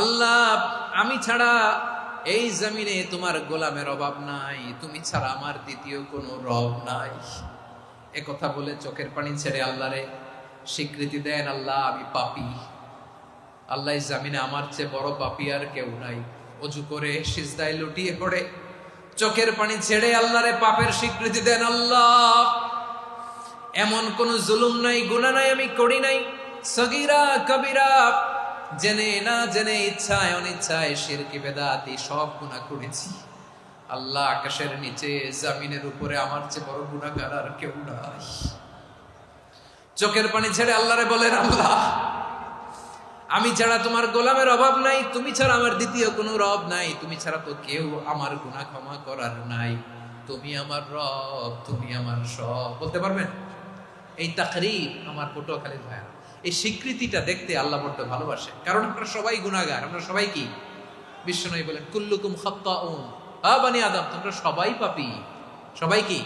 আল্লাহ, আমি ছাড়া এই জমিনে তোমার গোলামের অভাব নাই, তুমি ছাড়া আমার দ্বিতীয় কোনো রব নাই। এ কথা বলে চোখের পানি ছেড়ে আল্লাহরে স্বীকৃতি দেন, আল্লাহ আমি পাপী। আল্লাহ, এই জমিনে আমার চেয়ে বড় পাপী আর কেউ নাই। অজু করে সিজদায় লুটিয়ে পড়ে চোখের পানি ছেড়ে আল্লাহরে পাপের স্বীকৃতি দেন। আল্লাহ, এমন কোন জুলুম নাই, গুনাহ নাই আমি করি নাই, সগীরা কবিরা, জেনে না জেনে, ইচ্ছায় অনিচ্ছায়, শিরকি বেদাতি সব গুনাহ করেছি। আল্লাহ, আকাশের নিচে জমিনের উপরে আমার চেয়ে বড় গুনাহগার আর কেউ নাই। চোখের পানি ছেড়ে আল্লাহরে বলেন, আল্লাহ আমি ছাড়া তোমার গোলামের অভাব নাই, তুমি ছাড়া আমার দ্বিতীয় কোনো রব নাই, তুমি ছাড়া তো কেউ আমার গুনাহ ক্ষমা করার নাই, তুমি আমার রব, তুমি আমার সব। বলতে পারবেন? এই তাকরীর আমার পটুয়াখালীর ভাইয়া, এই স্বীকৃতিটা দেখতে আল্লাহ বড্ড ভালোবাসে, কারণ আমরা সবাই গুনাহগার। আমরা সবাই কি? বিশ্বনবী বলেন, কুল্লুকুম খাত্তাউন, বানি আদম, তোমরা সবাই পাপী। সবাই কি?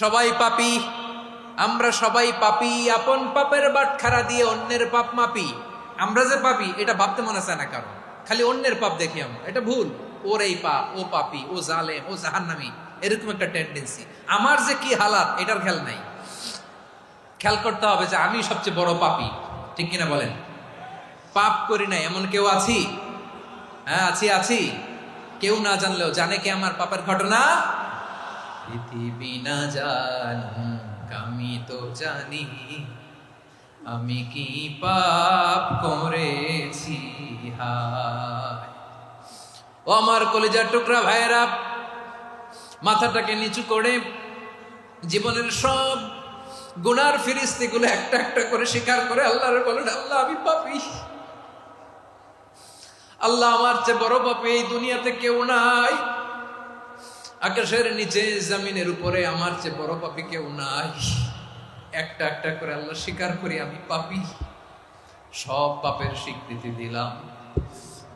সবাই পাপী। আমরা সবাই পাপী। আপন পাপের বাটখারা দিয়ে অন্যের পাপ মাপি। আমরা যে পাপী এটা ভাবতে মনে চায় না কারণ, খালি অন্যের পাপ দেখি আমরা, এটা ভুল। ওর এই পাপ, ও পাপী, ও জালেম, ও জাহান্নামী, এরকম একটা টেন্ডেন্সি। আমার যে কি হালাত এটার খেয়াল নাই। খেয়াল করতে হবে যে আমি সবচেয়ে বড় পাপী, ঠিক কিনা বলেন? পাপ করি নাই এমন কেউ আছি? হ্যাঁ আছি। কেউ না জানলেও জানে কি আমার পাপের ঘটনা? পৃথিবী না জানুক আমি তো জানি, আমি কি পাপ করেছি। হায় ও আমার কলিজার টুকরা ভাইয়েরা, মাথাটাকে নিচু করে জীবনের সব গুনার ফিরিস্তিগুলো একটা একটা করে স্বীকার করে আল্লাহর বলেন, আল্লাহ আমি পাপী। আল্লাহ, আমার চেয়ে বড় পাপী এই দুনিয়াতে কেউ নাই। আকাশের নিচে জমিনের উপরে আমার চেয়ে বড় পাপী কেউ নাই। একটা একটা করে আল্লাহ স্বীকার করি আমি পাপী। সব পাপের স্বীকৃতি দিলাম।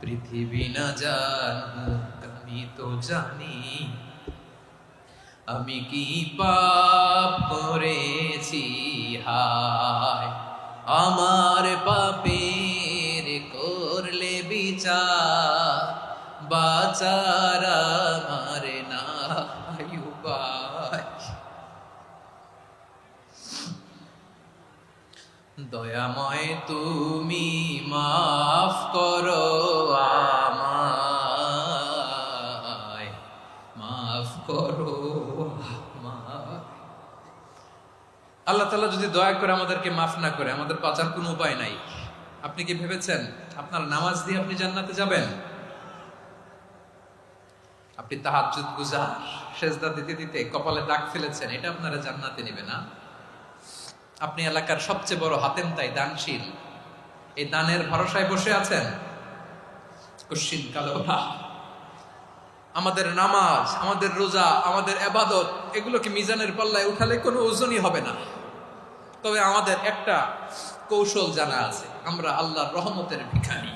পৃথিবী না জানুক আমি তো জানি, আমি কি পাপ করেছি। হায় আমার পাপের করলে বিচার, বাচার আমার নাই উপায়। দয়াময় তুমি মাফ করো আমায়, মাফ করো আমায়। আল্লাহ তাআলা যদি দয়া করে আমাদেরকে মাফ না করে, আমাদের বাঁচার কোনো উপায় নাই। আপনি কি ভেবেছেন আপনার নামাজ দিয়ে আপনি জান্নাতে যাবেন? আপনি তাহাজ্জুদ গুজার, সেজদা দিতে দিতে কপালে দাগ ফেলেছেন, এটা আপনারা জান্নাতে নেবে না। আপনি এলাকার সবচেয়ে বড় হাতেম তাই, দানশীল, এই দানের ভরসায় বসে আছেন, কশিন কালো না। আমাদের নামাজ, আমাদের রোজা, আমাদের ইবাদত, এগুলোকে মিজানের পাল্লায় উঠালে কোনো ওজনই হবে না। তবে আমাদের একটা কৌশল জানা আছে, আমরা আল্লাহর রহমতের ভিখারি।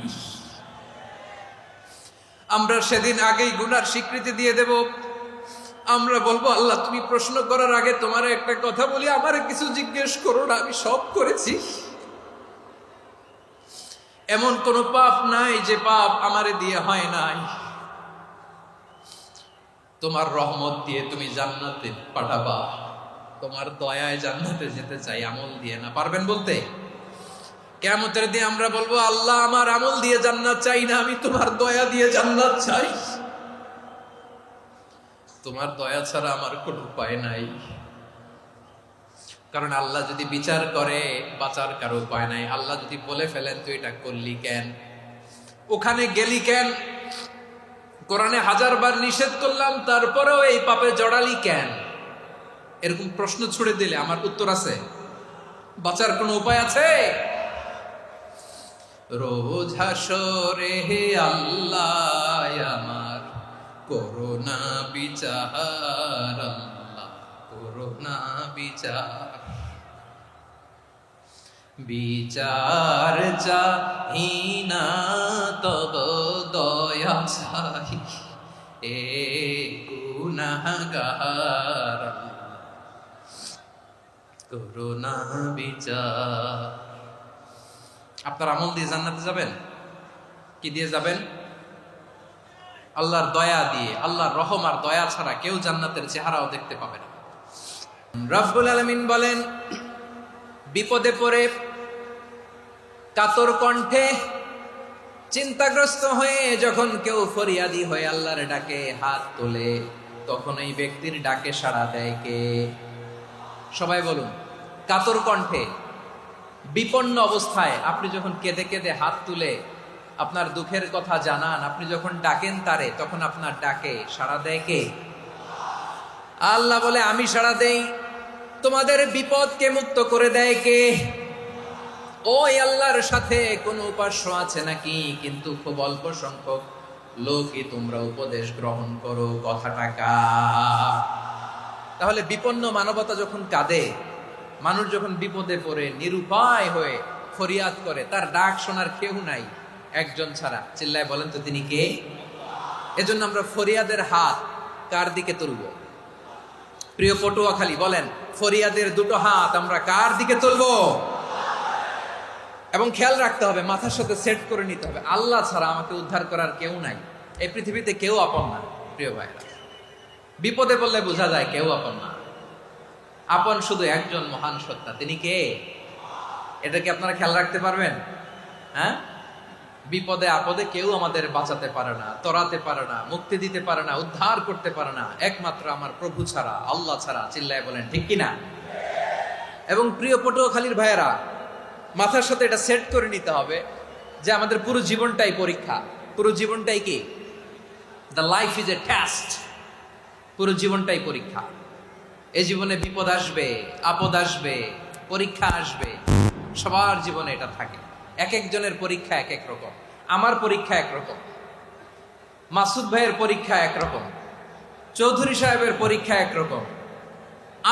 আমরা সেদিন আগেই গুনার স্বীকৃতি দিয়ে দেব। আমরা বলবো, আল্লাহ তুমি প্রশ্ন করার আগে তোমার একটা কথা বলি, আমারে কিছু জিজ্ঞেস করো না, আমি সব করেছি। এমন কোন পাপ নাই যে পাপ আমারে দিয়ে হয় নাই। তোমার রহমত দিয়ে তুমি জান্নাতে পাঠাবা, তোমার দয়ায় জান্নাতে যেতে চাই, আমল দিয়ে না। পারবেন বলতে? কিয়ামতের দিন আমরা বলবো, আল্লাহ আমার আমল দিয়ে জান্নাত চাই না, আমি তোমার দয়া দিয়ে জান্নাত চাই। তোমার দয়া ছাড়া আমার কোনো উপায় নাই। কারণ আল্লাহ যদি বিচার করে, বাঁচার কারো উপায় নাই। আল্লাহ যদি বলে ফেলেন তুই এটা করলি কেন, ওখানে গেলি কেন, কোরআনে 1000 বার নিষেধ করলাম তারপরেও এই পাপে জড়ালি কেন, এরকম প্রশ্ন ছুড়ে দিলে আমার উত্তর আছে? বাঁচার কোনো উপায় আছে? রোজ হাসরে হে আল্লাহ আমার করোনা বিচার, আল্লাহ করোনা বিচার। বিচার চাহি না তব দয়া চাই, এ গুনাহগার করোনা বিচার। আপনার আমল দিয়ে জান্নাতে যাবেন? কি দিয়ে যাবেন? আল্লাহর দয়া দিয়ে। আল্লাহর রহম আর দয়া ছাড়া কেউ জান্নাতের চেহারাও দেখতে পাবে না। রব্বুল আলামিন বলেন, বিপদে পড়ে কাতর কণ্ঠে চিন্তাগ্রস্ত হয়ে যখন কেউ ফরিয়াদি হয়ে আল্লাহর ডাকে হাত তোলে, তখন এই ব্যক্তির ডাকে সাড়া দেয় কে? সবাই বলুন। কাতর কণ্ঠে বিপন্ন অবস্থায় আপনি যখন কেঁদে কেঁদে হাত তুলে আপনার দুঃখের কথা জানান, আপনি যখন ডাকেন তারে, তখন আপনার ডাকে সাড়া দেয় কে? আল্লাহ বলে, আমি সাড়া দেই। তোমাদের বিপদকে মুক্ত করে দেয় কে? ওই আল্লাহর সাথে কোন উপাস্য আছে নাকি? কিন্তু খুব অল্প সংখ্যক লোকই তোমরা উপদেশ গ্রহণ করো। কথাটা কার? তাহলে বিপন্ন মানবতা যখন কাঁদে, মানুষ যখন বিপদে পড়ে নিরুপায় হয়ে ফরিয়াদ করে, তার ডাক শোনার কেউ নাই একজন ছাড়া। চিল্লায় বলেন তো তিনি কে? এজন্য আমরা ফরিয়াদের হাত কার দিকে তুলব? প্রিয় পটুয়াখালী বলেন, ফরিয়াদের দুটো হাত আমরা কার দিকে তুলব? এবং খেয়াল রাখতে হবে, মাথার সাথে সেট করে নিতে হবে, আল্লাহ ছাড়া আমাকে উদ্ধার করার কেউ নাই। এই পৃথিবীতে কেউ আপন না। প্রিয় ভাইরা, বিপদে পড়লে বোঝা যায় কেউ আপন না। আপন শুধু একজন মহান সত্তা, তিনি কে? এটা কি আপনারা খেয়াল রাখতে পারবেন? হ্যাঁ, বিপদে আপদে কেউ আমাদের বাঁচাতে পারে না, তরাতে পারে না, মুক্তি দিতে পারে না, উদ্ধার করতে পারে না, একমাত্র আমার প্রভু ছাড়া, আল্লাহ ছাড়া। চিল্লায় বলেন ঠিক কিনা? এবং প্রিয় পটুয়াখালীর ভাইয়েরা, মাথার সাথে এটা সেট করে নিতে হবে যে আমাদের পুরো জীবনটাই পরীক্ষা। পুরো জীবনটাই কি? The life is a test. পুরো জীবনটাই পরীক্ষা। এই জীবনে বিপদ আসবে, আপদ আসবে, পরীক্ষা আসবে, সবার জীবনে এটা থাকে। এক একজনের পরীক্ষা এক এক রকম। আমার পরীক্ষা একরকম, মাসুদ ভাইয়ের পরীক্ষা একরকম, চৌধুরী সাহেবের পরীক্ষা একরকম,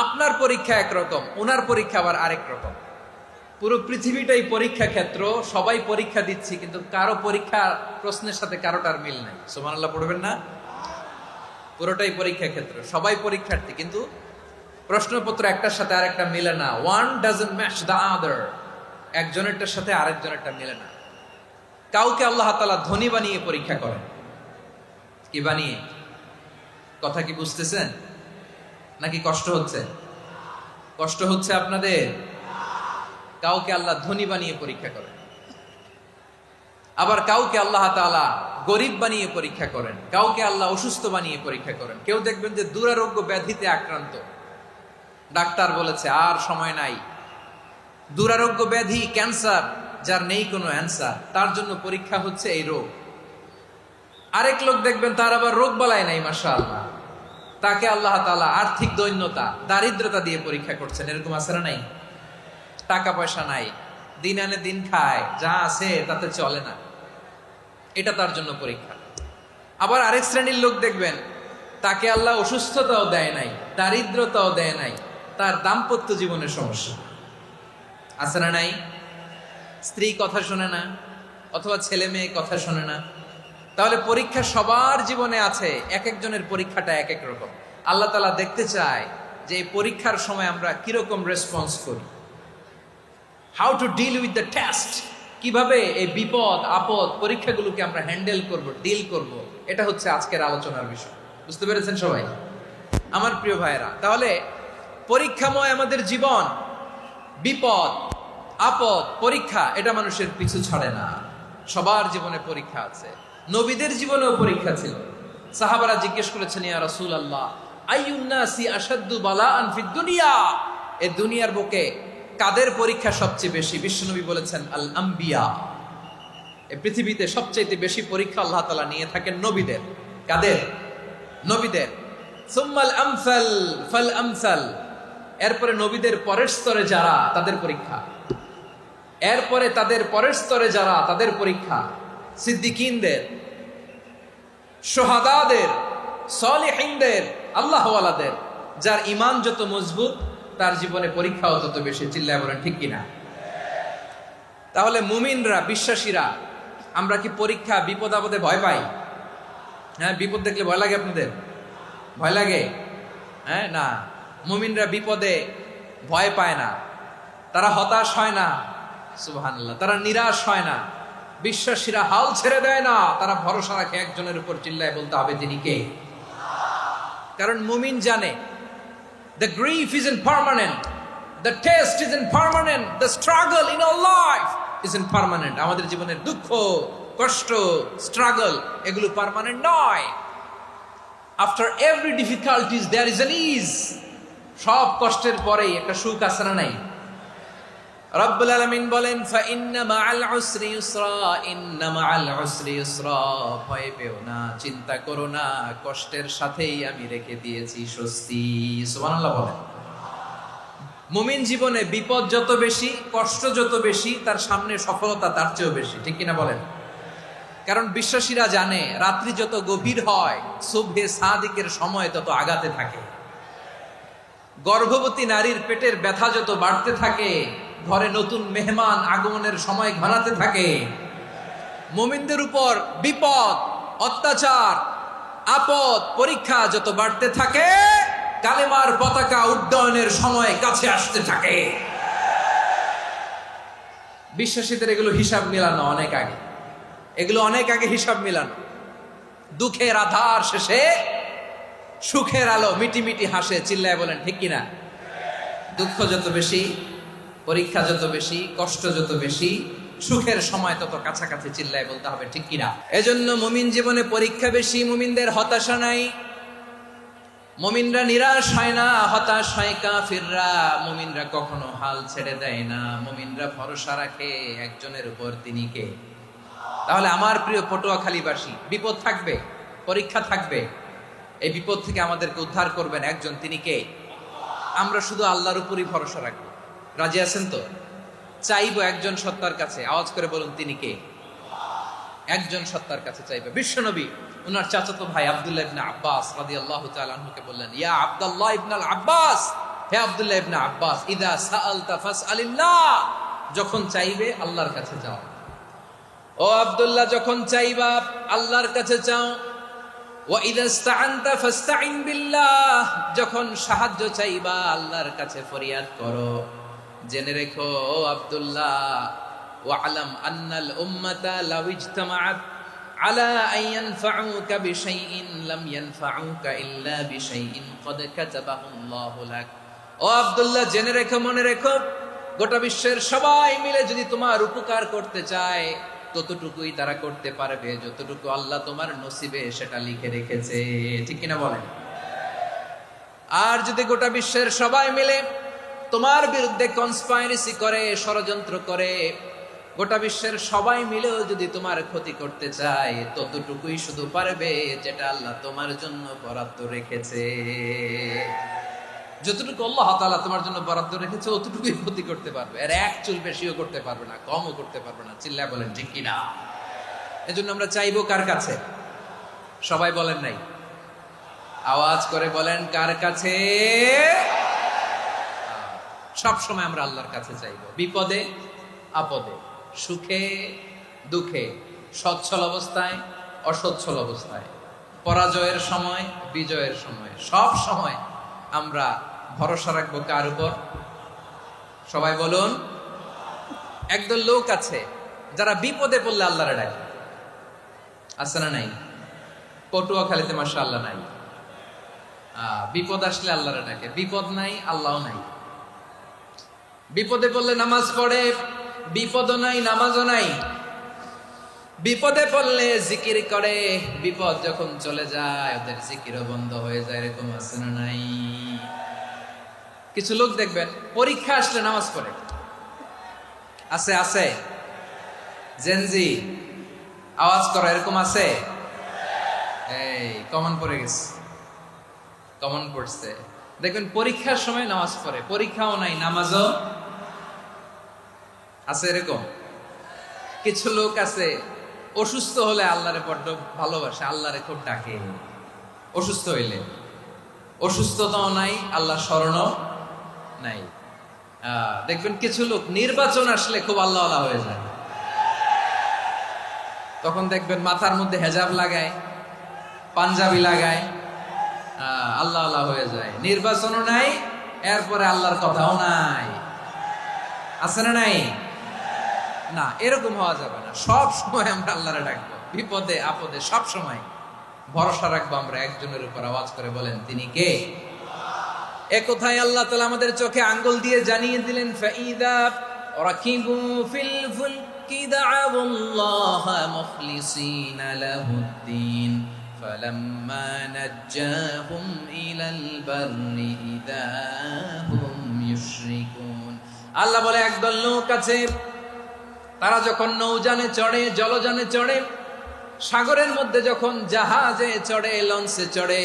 আপনার পরীক্ষা একরকম, ওনার পরীক্ষা আবার আরেক রকম। পুরো পৃথিবীটাই পরীক্ষা ক্ষেত্র, সবাই পরীক্ষা দিচ্ছি, কিন্তু কারো পরীক্ষা প্রশ্নের সাথে কারোটার মিল নাই। সুবহানাল্লাহ পড়বেন না? পুরোটাই পরীক্ষা ক্ষেত্র, সবাই পরীক্ষার্থী, কিন্তু প্রশ্নপত্র একটার সাথে আরেকটা মিলে না। One doesn't match the other. একজনেরটার সাথে আরেকজনেরটা মিলে না। কাউকে আল্লাহ তাআলা ধনী বানিয়ে পরীক্ষা করেন। কি বানিয়ে? কথা কি বুঝতেছেন নাকি কষ্ট হচ্ছে? কষ্ট হচ্ছে আপনাদের? কাউকে আল্লাহ ধনী বানিয়ে পরীক্ষা করেন, আবার কাউকে আল্লাহ তাআলা গরিব বানিয়ে পরীক্ষা করেন, কাউকে আল্লাহ অসুস্থ বানিয়ে পরীক্ষা করেন। কেউ দেখবেন যে দুরারোগ্য ব্যাধিতে আক্রান্ত, ডাক্তার বলেছে আর সময় নাই, দুরারোগ্য ব্যাধি, ক্যান্সার, যার নেই কোনো অ্যান্সার, তার জন্য পরীক্ষা হচ্ছে এই রোগ। আরেক লোক দেখবেন তার আবার রোগ বালাই নাই, মাশাআল্লাহ, তাকে আল্লাহ তাআলা আর্থিক দৈন্যতা, দারিদ্রতা দিয়ে পরীক্ষা করছেন। এরকম আছে না নাই? টাকা পয়সা নাই, দিন আনে দিন খায়, যা আছে তাতে চলে না, এটা তার জন্য পরীক্ষা। আবার আরেক শ্রেণীর লোক দেখবেন তাকে আল্লাহ অসুস্থতাও দেয় নাই, দারিদ্রতাও দেয় নাই, তার দাম্পত্য জীবনের সমস্যা আছে না নাই? স্ত্রী কথা শোনে না, অথবা ছেলে মেয়ে কথা শোনে না। তাহলে পরীক্ষা সবার জীবনে আছে, এক একজনের পরীক্ষাটা এক এক রকম। আল্লাহ তাআলা দেখতে চায় যে এই পরীক্ষার সময় আমরা কিরকম রেসপন্স করি। How to deal with the test, কিভাবে এই বিপদ আপদ পরীক্ষাগুলোকে আমরা হ্যান্ডেল করব, ডিল করব, এটা হচ্ছে আজকের আলোচনার বিষয়। বুঝতে পেরেছেন সবাই আমার প্রিয় ভাইয়েরা? তাহলে পরীক্ষাময় আমাদের জীবন, বিপদ আপদ পরীক্ষা, এটা মানুষের পিছু ছাড়ে না। সবার জীবনে পরীক্ষা আছে। নবীদের জীবনেও পরীক্ষা ছিল। সাহাবারা জিজ্ঞেস করেছেন, ইয়া রাসূলুল্লাহ, আইয়ুন নাসি আশাদ্দু বালাআন ফিদ দুনিয়া, এই দুনিয়ার বুকে কাদের পরীক্ষা সবচেয়ে বেশি? বিশ্বনবী বলেছেন, আল আম্বিয়া। এই পৃথিবীতে সবচেয়ে বেশি পরীক্ষা আল্লাহ তাআলা নিয়ে থাকেন নবীদের। কাদের? নবীদের। সুম্মাল আমসাল ফাল আমসাল, এরপরে নবীদের পরের স্তরে যারা, তাদের পরীক্ষা। এরপরে তাদের পরের স্তরে যারা, তাদের পরীক্ষা। সিদ্দিকিনদের, শুহাদাদের, সালিহিনদের, আল্লাহওয়ালাদের। যার ঈমান যত মজবুত, তার জীবনে পরীক্ষাও তত বেশি। চিল্লায় বলেন ঠিক কিনা? তাহলে মুমিনরা, বিশ্বাসীরা, আমরা কি পরীক্ষা বিপদ আপদে ভয় পাই? হ্যাঁ, বিপদ দেখলে ভয় লাগে আপনাদের? ভয় লাগে? হ্যাঁ, না, মুমিনরা বিপদে ভয় পায় না, তারা হতাশ হয় না, সুবহানাল্লাহ, তারা নিরাশ হয় না, বিশ্বাসীরা হাল ছেড়ে দেয় না, তারা ভরসা রাখে একজনের উপর, চিল্লায় বলতে হবে তিনি কে। কারণ মুমিন জানে the grief isn't permanent, the test isn't permanent, the struggle in our life isn't permanent. আমাদের জীবনের দুঃখ, কষ্ট, স্ট্রাগল এগুলো পার্মানেন্ট নয়। After every difficulties there is an ease. সব কষ্টের পরেই একটা সুখ আছে না নাই? রব্বুল আলামিন বলেন ফাইন্না মাআল উসরি ইউসরা, ইন্না মাআল উসরি ইউসরা, ভয় পেও না, চিন্তা করো না, কষ্টের সাথেই আমি রেখে দিয়েছি স্বস্তি। সুবহানাল্লাহ বলেন। মুমিন জীবনে বিপদ যত বেশি, কষ্ট যত বেশি, তার সামনে সফলতা তার চেয়েও বেশি, ঠিক কিনা বলেন? কারণ বিশ্বাসীরা জানে রাত্রি যত গভীর হয়, সুবহে সাদিকের সময় তত আগাতে থাকে। গর্ভবতী নারীর পেটের ব্যথা যত বাড়তে থাকে, ঘরে নতুন মেহমান আগমনের সময় ঘনাতে থাকে। মুমিনদের উপর বিপদ, অত্যাচার, আপদ, পরীক্ষা যত বাড়তে থাকে, কালেমার পতাকা উড্ডয়নের সময় কাছে আসতে থাকে। বিশ্বাসীদের এগুলো হিসাব মিলানো অনেক আগে, এগুলো অনেক আগে হিসাব মিলানো। দুঃখের আধার শেষে সুখের আলো মিটি হাসে, চিল্লায় বলেন ঠিক কিনা? দুঃখ যত বেশি, পরীক্ষা যত বেশি, কষ্ট যত বেশি, সুখের সময় তত কাছাকাছি, চিল্লায় বলতে হবে ঠিক কিনা? এজন্য মুমিন জীবনে পরীক্ষা বেশি, মুমিনদের হতাশা নাই। মুমিনরা নিরাশ হয় না, হতাশ হয় কাফিররা। মুমিনরা কখনো হাল ছেড়ে দেয় না, মুমিনরা ভরসা রাখে একজনের উপর, তিনি কে? তাহলে আমার প্রিয় পটুয়াখালীবাসী, বিপদ থাকবে, পরীক্ষা থাকবে, এই বিপদ থেকে আমাদেরকে উদ্ধার করবেন একজন, তিনি কে? আমরা শুধু আল্লাহর উপরই ভরসা রাখবো। রাজি আছেন তো? চাইবো একজন সত্তার কাছে, আওয়াজ করে বলুন তিনি কে? একজন সত্তার কাছে চাইবে। বিশ্বনবী ওনার চাচাতো ভাই আব্দুল্লাহ ইবনে আব্বাস রাদিয়াল্লাহু তাআলা আনহুকে বললেন, ইয়া আব্দুল্লাহ ইবনে আব্বাস, হে আব্দুল্লাহ ইবনে আব্বাস, ইদা সাআলতা ফাসআলিল্লাহ, যখন চাইবে আল্লাহর কাছে যাও। ও আব্দুল্লাহ, যখন চাইবা আল্লাহর কাছে চাও। ওয়া ইদা ইসতাআনতা ফাসতাইন বিল্লাহ, যখন সাহায্য চাইবা আল্লাহর কাছে ফরিয়াদ করো। জেনে রেখো ও আব্দুল্লাহ, ওয়া'লাম আন্নাল উম্মাতা লাউ ইজতামাআত আলা আন ইয়ানফাউকা বিশাইইন লাম ইয়ানফাউকা ইল্লা বিশাইইন ক্বাদ কাতাবাহু আল্লাহু লাক। ও আব্দুল্লাহ, জেনে রেখো, মনে রেখো, গোটা বিশ্বের সবাই মিলে যদি তোমার উপকার করতে চায়, ততটুকুই তারা করতে পারবে যতটুকু আল্লাহ তোমার নসিবে সেটা লিখে রেখেছে, ঠিক কিনা বলেন? আর যদি গোটা বিশ্বের সবাই মিলে তোমার বিরুদ্ধে কনস্পাইরেসি করে, ষড়যন্ত্র করে, গোটা বিশ্বের সবাই মিলেও যদি তোমার ক্ষতি করতে চায়, ততটুকুই শুধু পারবে যেটা আল্লাহ তোমার জন্য বরাদ্দ রেখেছে। যতটুকু আল্লাহ তাআলা তোমার জন্য বরাদ্দ রেখেছে অতটুকুই ক্ষতি করতে পারবে, আর এক চুল বেশিও করতে পারবে না, কমও করতে পারবে না, চিল্লায় বলেন ঠিক কিনা? এজন্য আমরা চাইবো কার কাছে? সবাই বলেন নাই, আওয়াজ করে বলেন কার কাছে? সব সময় আমরা আল্লাহর কাছে চাইবো, বিপদে আপদে, সুখে দুঃখে, সচ্ছল অবস্থায় অসচ্ছল অবস্থায়, পরাজয়ের সময় বিজয়ের সময়, সব সময় আমরা ভরসা রাখবো কার উপর? সবাই বলুন। একদল লোক আছে যারা বিপদে পড়লে আল্লাহরে ডাকে, আছে না নাই? পটুয়াখালীতে মাশাআল্লাহ নাই। বিপদ আসলে আল্লাহরে ডাকে, বিপদ নাই আল্লাহও নাই। বিপদে পড়লে নামাজ পড়ে, বিপদও নাই নামাজও নাই। বিপদে পড়লে জিকির করে, বিপদ যখন চলে যায় ওদের জিকিরও বন্ধ হয়ে যায়। এরকম আছে না নাই? কিছু লোক দেখবেন পরীক্ষা আসলে নামাজ পড়ে, আছে আছে? জেনজি আওয়াজ করো, এরকম আছে? এই কমন পড়ে গেছে, কমন পড়ছে। দেখবেন পরীক্ষার সময় নামাজ পড়ে, পরীক্ষাও নাই নামাজও আছে। এরকম কিছু লোক আছে অসুস্থ হলে আল্লাহরে বড্ড ভালোবাসে, আল্লাহরে খুব ডাকে। অসুস্থ হইলে অসুস্থতাও নাই, আল্লাহ স্মরণও নাই। দেখবেন কিছু লোক নির্বাচন আসলে খুব আল্লাহওয়ালা হয়ে যায়, তখন দেখবেন মাথার মধ্যে হেজাব লাগায়, পাঞ্জাবি লাগায়, আল্লাহওয়ালা হয়ে যায়। নির্বাচনও নাই, এরপরে আল্লাহর কথাও নাই, আছে না নাই? না, এরকম হওয়া যাবে না। সব সময় আমরা আল্লাহরে ডাকবো, বিপদে আপদে সব সময় ভরসা রাখবো আমরা একজনের উপর। আওয়াজ করে বলেন, তিনি কে? এ কথায় আল্লাহ তাআলা আমাদের চোখে আঙ্গুল দিয়ে জানিয়ে দিলেন, ফাইদা রাকিবু ফিল ফুলকি দা'আউল্লাহা মুখলিসিনা লাহুদ্দিন ফালাম্মা নাজ্জাহুম ইলাল বাররি ইযা হুম ইউশরিকুন। আল্লাহ বলে, একদল লোক আছে, তারা যখন নৌযানে চড়ে, জলযানে চড়ে, সাগরের মধ্যে যখন জাহাজে চড়ে, লঞ্চে চড়ে,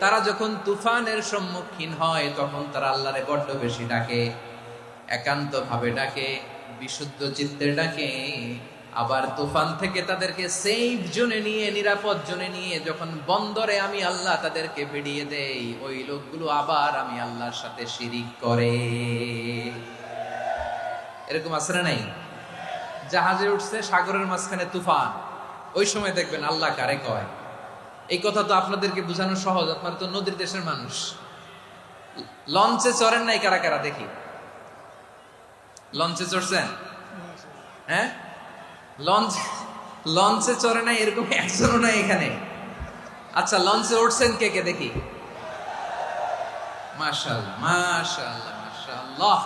তারা যখন তুফানের সম্মুখীন হয়, তখন তারা আল্লাহরে বড্ড বেশি ডাকে, একান্ত ভাবে ডাকে, বিশুদ্ধ চিত্তে ডাকে। আবার তুফান থেকে তাদেরকে সেফ জোনে নিয়ে, নিরাপদ জোনে নিয়ে যখন বন্দরে আমি আল্লাহ তাদেরকে ভিড়িয়ে দেই, ওই লোকগুলো আবার আমি আল্লাহর সাথে শিরিক করে। এরকম আছে না নাই? জাহাজে উঠছে, সাগরের মাঝখানে তুফান, ওই সময় দেখবেন আল্লাহ কারে কয়। এই কথা তো আপনাদেরকে বোঝানো সহজ, আপনারা তো নদীর দেশের মানুষ। লঞ্চে চড়েন নাই কারা কারা দেখি? লঞ্চে চড়ছেন? হ্যাঁ, লঞ্চে চড়ে নাই এরকম একজনও নাই এখানে। আচ্ছা, লঞ্চে উঠছেন কে কে দেখি? মাশাআল্লাহ, মাশাআল্লাহ, মাশাআল্লাহ।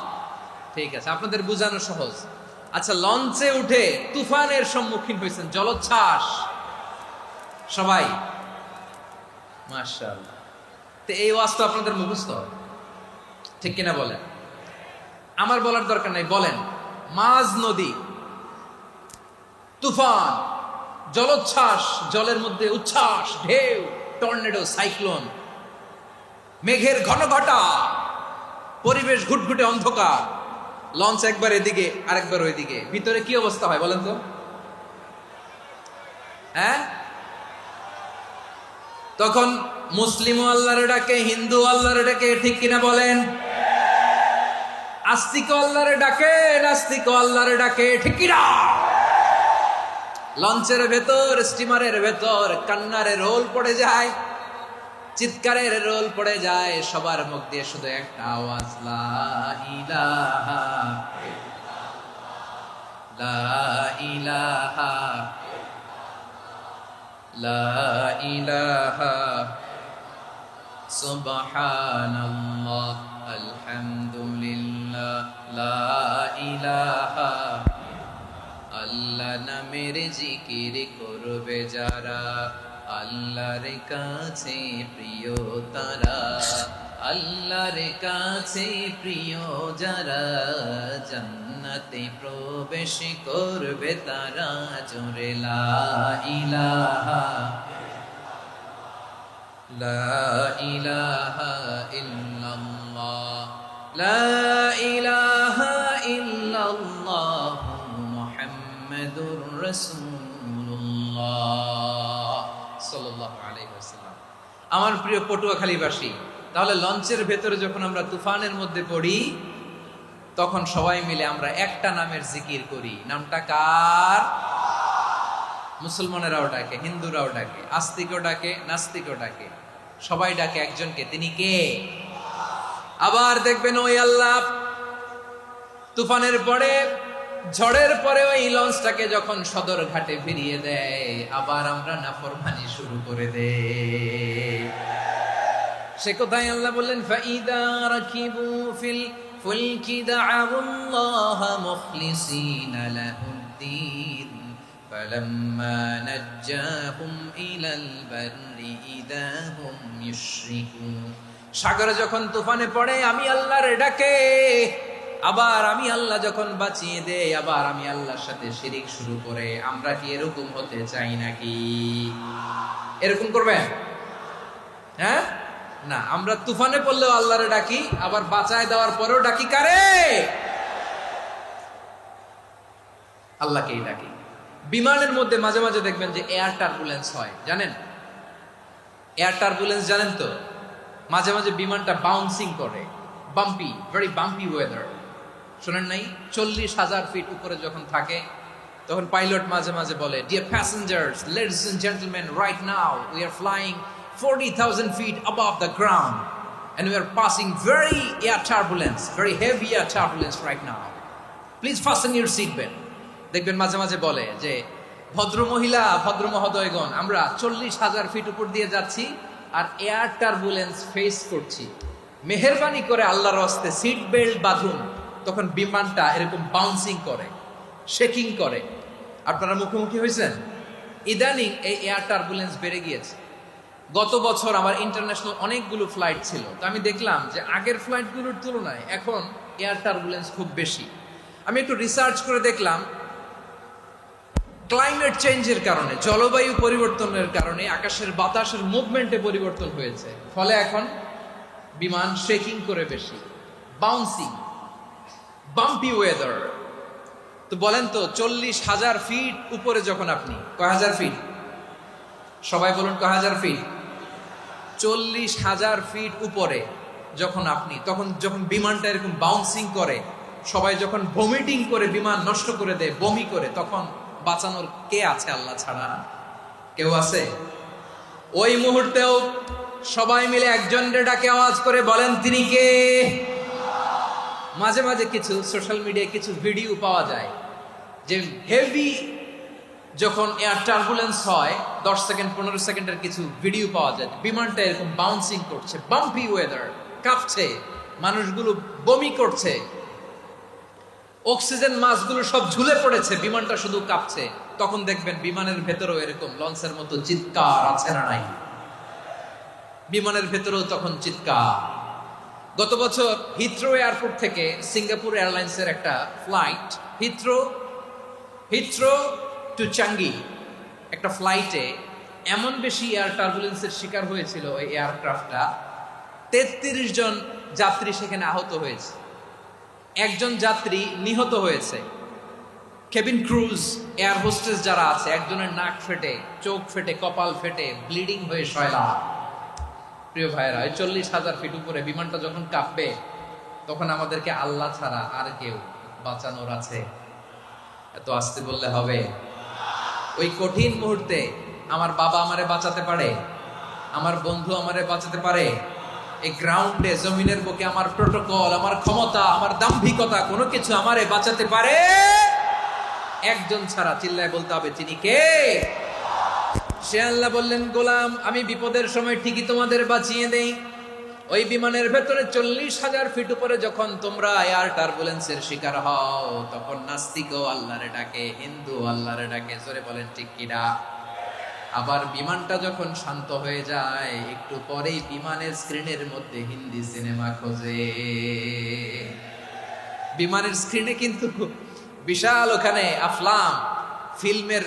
ঠিক আছে, আপনাদের বোঝানো সহজ। আচ্ছা, লঞ্চে উঠে তুফানের সম্মুখীন হয়েছেন, জলোচ্ছ্বাস সবাই, মাশাআল্লাহ। তো এই ওয়াজ তো আপনাদের মুখস্থ, ঠিক কিনা বলেন? আমার বলার দরকার নাই, বলেন। মাঝ নদী, তুফান, জলোচ্ছ্বাস, জলের মধ্যে উচ্ছ্বাস, ঢেউ, টর্নেডো, সাইক্লোন, মেঘের ঘনঘটা, পরিবেশ ঘুটঘুটে অন্ধকার, লঞ্চ একবার এদিকে আরেকবার ওইদিকে, ভিতরে কি অবস্থা হয় বলেন তো? হ্যাঁ, তখন মুসলিম আল্লাহর ডাকে, হিন্দু আল্লাহর ডাকে, ঠিক কিনা বলেন? আস্তিক আল্লাহর ডাকে, নাস্তিক আল্লাহর ডাকে, ঠিক কিনা? লঞ্চের ভেতর, স্টিমারের ভেতর কান্নারে রোল পড়ে যায়, চিৎকারের রোল পড়ে যায়, সবার মুখ দিয়ে শুধু একটা আওয়াজ, লা ইলাহা লা ইলাহা লা ইলাহা সুবহানাল্লাহ আলহামদুলিল্লাহ লা ইলাহা। আল্লাহ নামের জিকির করবে যারা, আল্লাহর কাছে প্রিয় তারা, আল্লাহর কাছে প্রিয় যারা, জান্নাতে প্রবেশ করবে তারা, জোরে লা ইলাহা লা ইলাহা ইল্লাল্লাহ লা ইলাহা ইল্লাল্লাহ মুহাম্মাদুর রাসূলুল্লাহ সাল্লাল্লাহু আলাইহি ওয়াসাল্লাম। আমার প্রিয় পটুয়াখালীবাসী, তাহলে লঞ্চের ভেতরে যখন আমরা তুফানের মধ্যে পড়ি, তখন সবাই মিলে আমরা একটা নামের জিকির করি। নামটা কার? মুসলমানেরাও ডাকে, হিন্দুরাও ডাকে, আস্তিকও ডাকে, নাস্তিকও ডাকে, সবাই ডাকে একজনকে, তিনি কে? আবার দেখবেন ওই আল্লাহ তুফানের পরে, ঝড়ের পরে ওই লঞ্চটাকে যখন সদর ঘাটে ফিরিয়ে দেয়, আবার আমরা নাফরমানি শুরু করে দেই। সে কোথায় আল্লাহ বললেন, ফাইদা রাকিবু ফিল ফুলকি দা'আউল্লাহা মুখলিসিনা লাহুদ্দিন ফালাম্মা নাজ্জাহুম ইলাল বাররি ইযা হুম ইউশরিকুন। সাগরে যখন তুফানে পড়ে আমি আল্লাহর ডাকে, আবার আমি আল্লাহ যখন বাঁচিয়ে দেই, আবার আমি আল্লাহর সাথে শিরিক শুরু করে। আমরা কি এরকম হতে চাই নাকি? এরকম করবেন? হ্যাঁ না, আমরা তুফানে পড়লেও আল্লাহরে ডাকি, আবার বাঁচায় দেওয়ার পরেও ডাকি কারে? আল্লাহকেই ডাকি। বিমানের মধ্যে মাঝে মাঝে দেখবেন যে এয়ার টার্বুলেন্স হয়, জানেন? এয়ার টার্বুলেন্স জানেন তো? মাঝে মাঝে বিমানটা বাউন্সিং করে, বাম্পি, ভেরি বাম্পি ওয়েদার। শোনেন নাই? 40,000 ফিট উপরে যখন থাকে, তখন পাইলট মাঝে মাঝে বলে, dear passengers, ladies and gentleman, right now we are flying 40,000 feet above the ground and we are passing very air turbulence, very heavy air turbulence right now. Please fasten your seatbelt. দেখবেন মাঝে মাঝে বলে যে ভদ্র মহিলা ভদ্র মহোদয়গণ, আমরা 40,000 ফিট উপর দিয়ে যাচ্ছি আর এয়ার টার্বুলেন্স ফেস করছি, মেহেরবানি করে আল্লাহর হস্তে সিট বেল্ট বাঁধুন। তখন বিমানটা এরকম বাউন্সিং করে, শেকিং করে। আপনারা মুখোমুখি হয়েছেন? ইদানিং এই এয়ার টার্বুলেন্স বেড়ে গিয়েছে। গত বছর আমার ইন্টারন্যাশনাল অনেকগুলো ফ্লাইট ছিল, তো আমি দেখলাম যে আগের ফ্লাইটগুলোর তুলনায় এখন এয়ার টার্বুলেন্স খুব বেশি। আমি একটু রিসার্চ করে দেখলাম ক্লাইমেট চেঞ্জের কারণে, জলবায়ু পরিবর্তনের কারণে আকাশের বাতাসের মুভমেন্টে পরিবর্তন হয়েছে, ফলে এখন বিমান শেকিং করে বেশি, বাউন্সিং, বাম্পি ওয়েদার। তো বলেন তো 40,000 ফিট উপরে যখন আপনি, কয় হাজার ফিট, সবাই বলুন কয় হাজার ফিট, 40,000 ফিট উপরে যখন আপনি, তখন যখন বিমানটা এরকম বাউন্সিং করে, সবাই যখন ভমিটিং করে বিমান নষ্ট করে দেয়, বমি করে, তখন বাঁচানোর কে আছে আল্লাহ ছাড়া? কেউ আছে? ওই মুহূর্তেও সবাই মিলে একজনকে ডাকে আওয়াজ করে বলেন তিনি কে? মাঝে মাঝে কিছু সোশ্যাল মিডিয়ায় কিছু ভিডিও পাওয়া যায় যে হেভি যখন এয়ার টার্বুলেন্স হয় 10 সেকেন্ড 15 সেকেন্ডের কিছু ভিডিও পাওয়া যায়, বিমানটা এরকম বাউন্সিং করছে, বাম্পি ওয়েদার, কাঁপছে, মানুষগুলো বমি করছে, অক্সিজেন মাস্কগুলো সব ঝুলে পড়েছে, বিমানটা শুধু কাঁপছে। তখন দেখবেন বিমানের ভেতরেও এরকম লঞ্চের মতো চিৎকার আছে না নাই? বিমানের ভেতরেও তখন চিৎকার। গত বছর হিথ্রো এয়ারপোর্ট থেকে সিঙ্গাপুর এয়ারলাইন্সের একটা ফ্লাইট, হিথ্রো টু চাঙ্গি, একটা ফ্লাইটে এমন বেশি এয়ার টার্বুলেন্সের শিকার হয়েছিল ওই এয়ারক্রাফটটা, 33 জন যাত্রী সেখানে আহত হয়েছে, একজন যাত্রী নিহত হয়েছে। কেবিন ক্রুজ, এয়ার হোস্টেস যারা আছে, একজনের নাক ফেটে, চোখ ফেটে, কপাল ফেটে, ব্লিডিং হয়ে শয়লা। প্রিয় ভাইয়েরা, 40,000 ফিট উপরে বিমানটা যখন কাঁপবে, তখন আমাদেরকে আল্লাহ ছাড়া আর কেউ বাঁচানোর আছে? এত আস্তে বললে হবে? ওই কঠিন মুহূর্তে আমার বাবা আমারে বাঁচাতে পারে, আমার বন্ধু আমারে বাঁচাতে পারে। এই গ্রাউন্ডে, জমিনের বুকে আমার প্রোটোকল, আমার ক্ষমতা, আমার দাম্ভিকতা, কোনো কিছু আমারে বাঁচাতে পারে? একজন ছাড়া, চিল্লায় বলতে হবে তিনি কে? সে আল্লাহ বললেন, গোলাম আমি বিপদের সময় ঠিকই তোমাদের বাঁচিয়ে দেই। ওই বিমানের ভেতরে 40,000 ফিট উপরে যখন তোমরা এয়ার টার্বুলেন্সের শিকার হও, তখন নাস্তিকও আল্লাহরে ডাকে, হিন্দু আল্লাহরে ডাকে, জোরে বলেন ঠিক কিনা? আবার বিমানটা যখন শান্ত হয়ে যায়, একটু পরেই বিমানের স্ক্রিনের মধ্যে হিন্দি সিনেমা খোঁজে। বিমানের স্ক্রিনে কিন্তু বিশাল ওখানে আফলাম ফিল্মের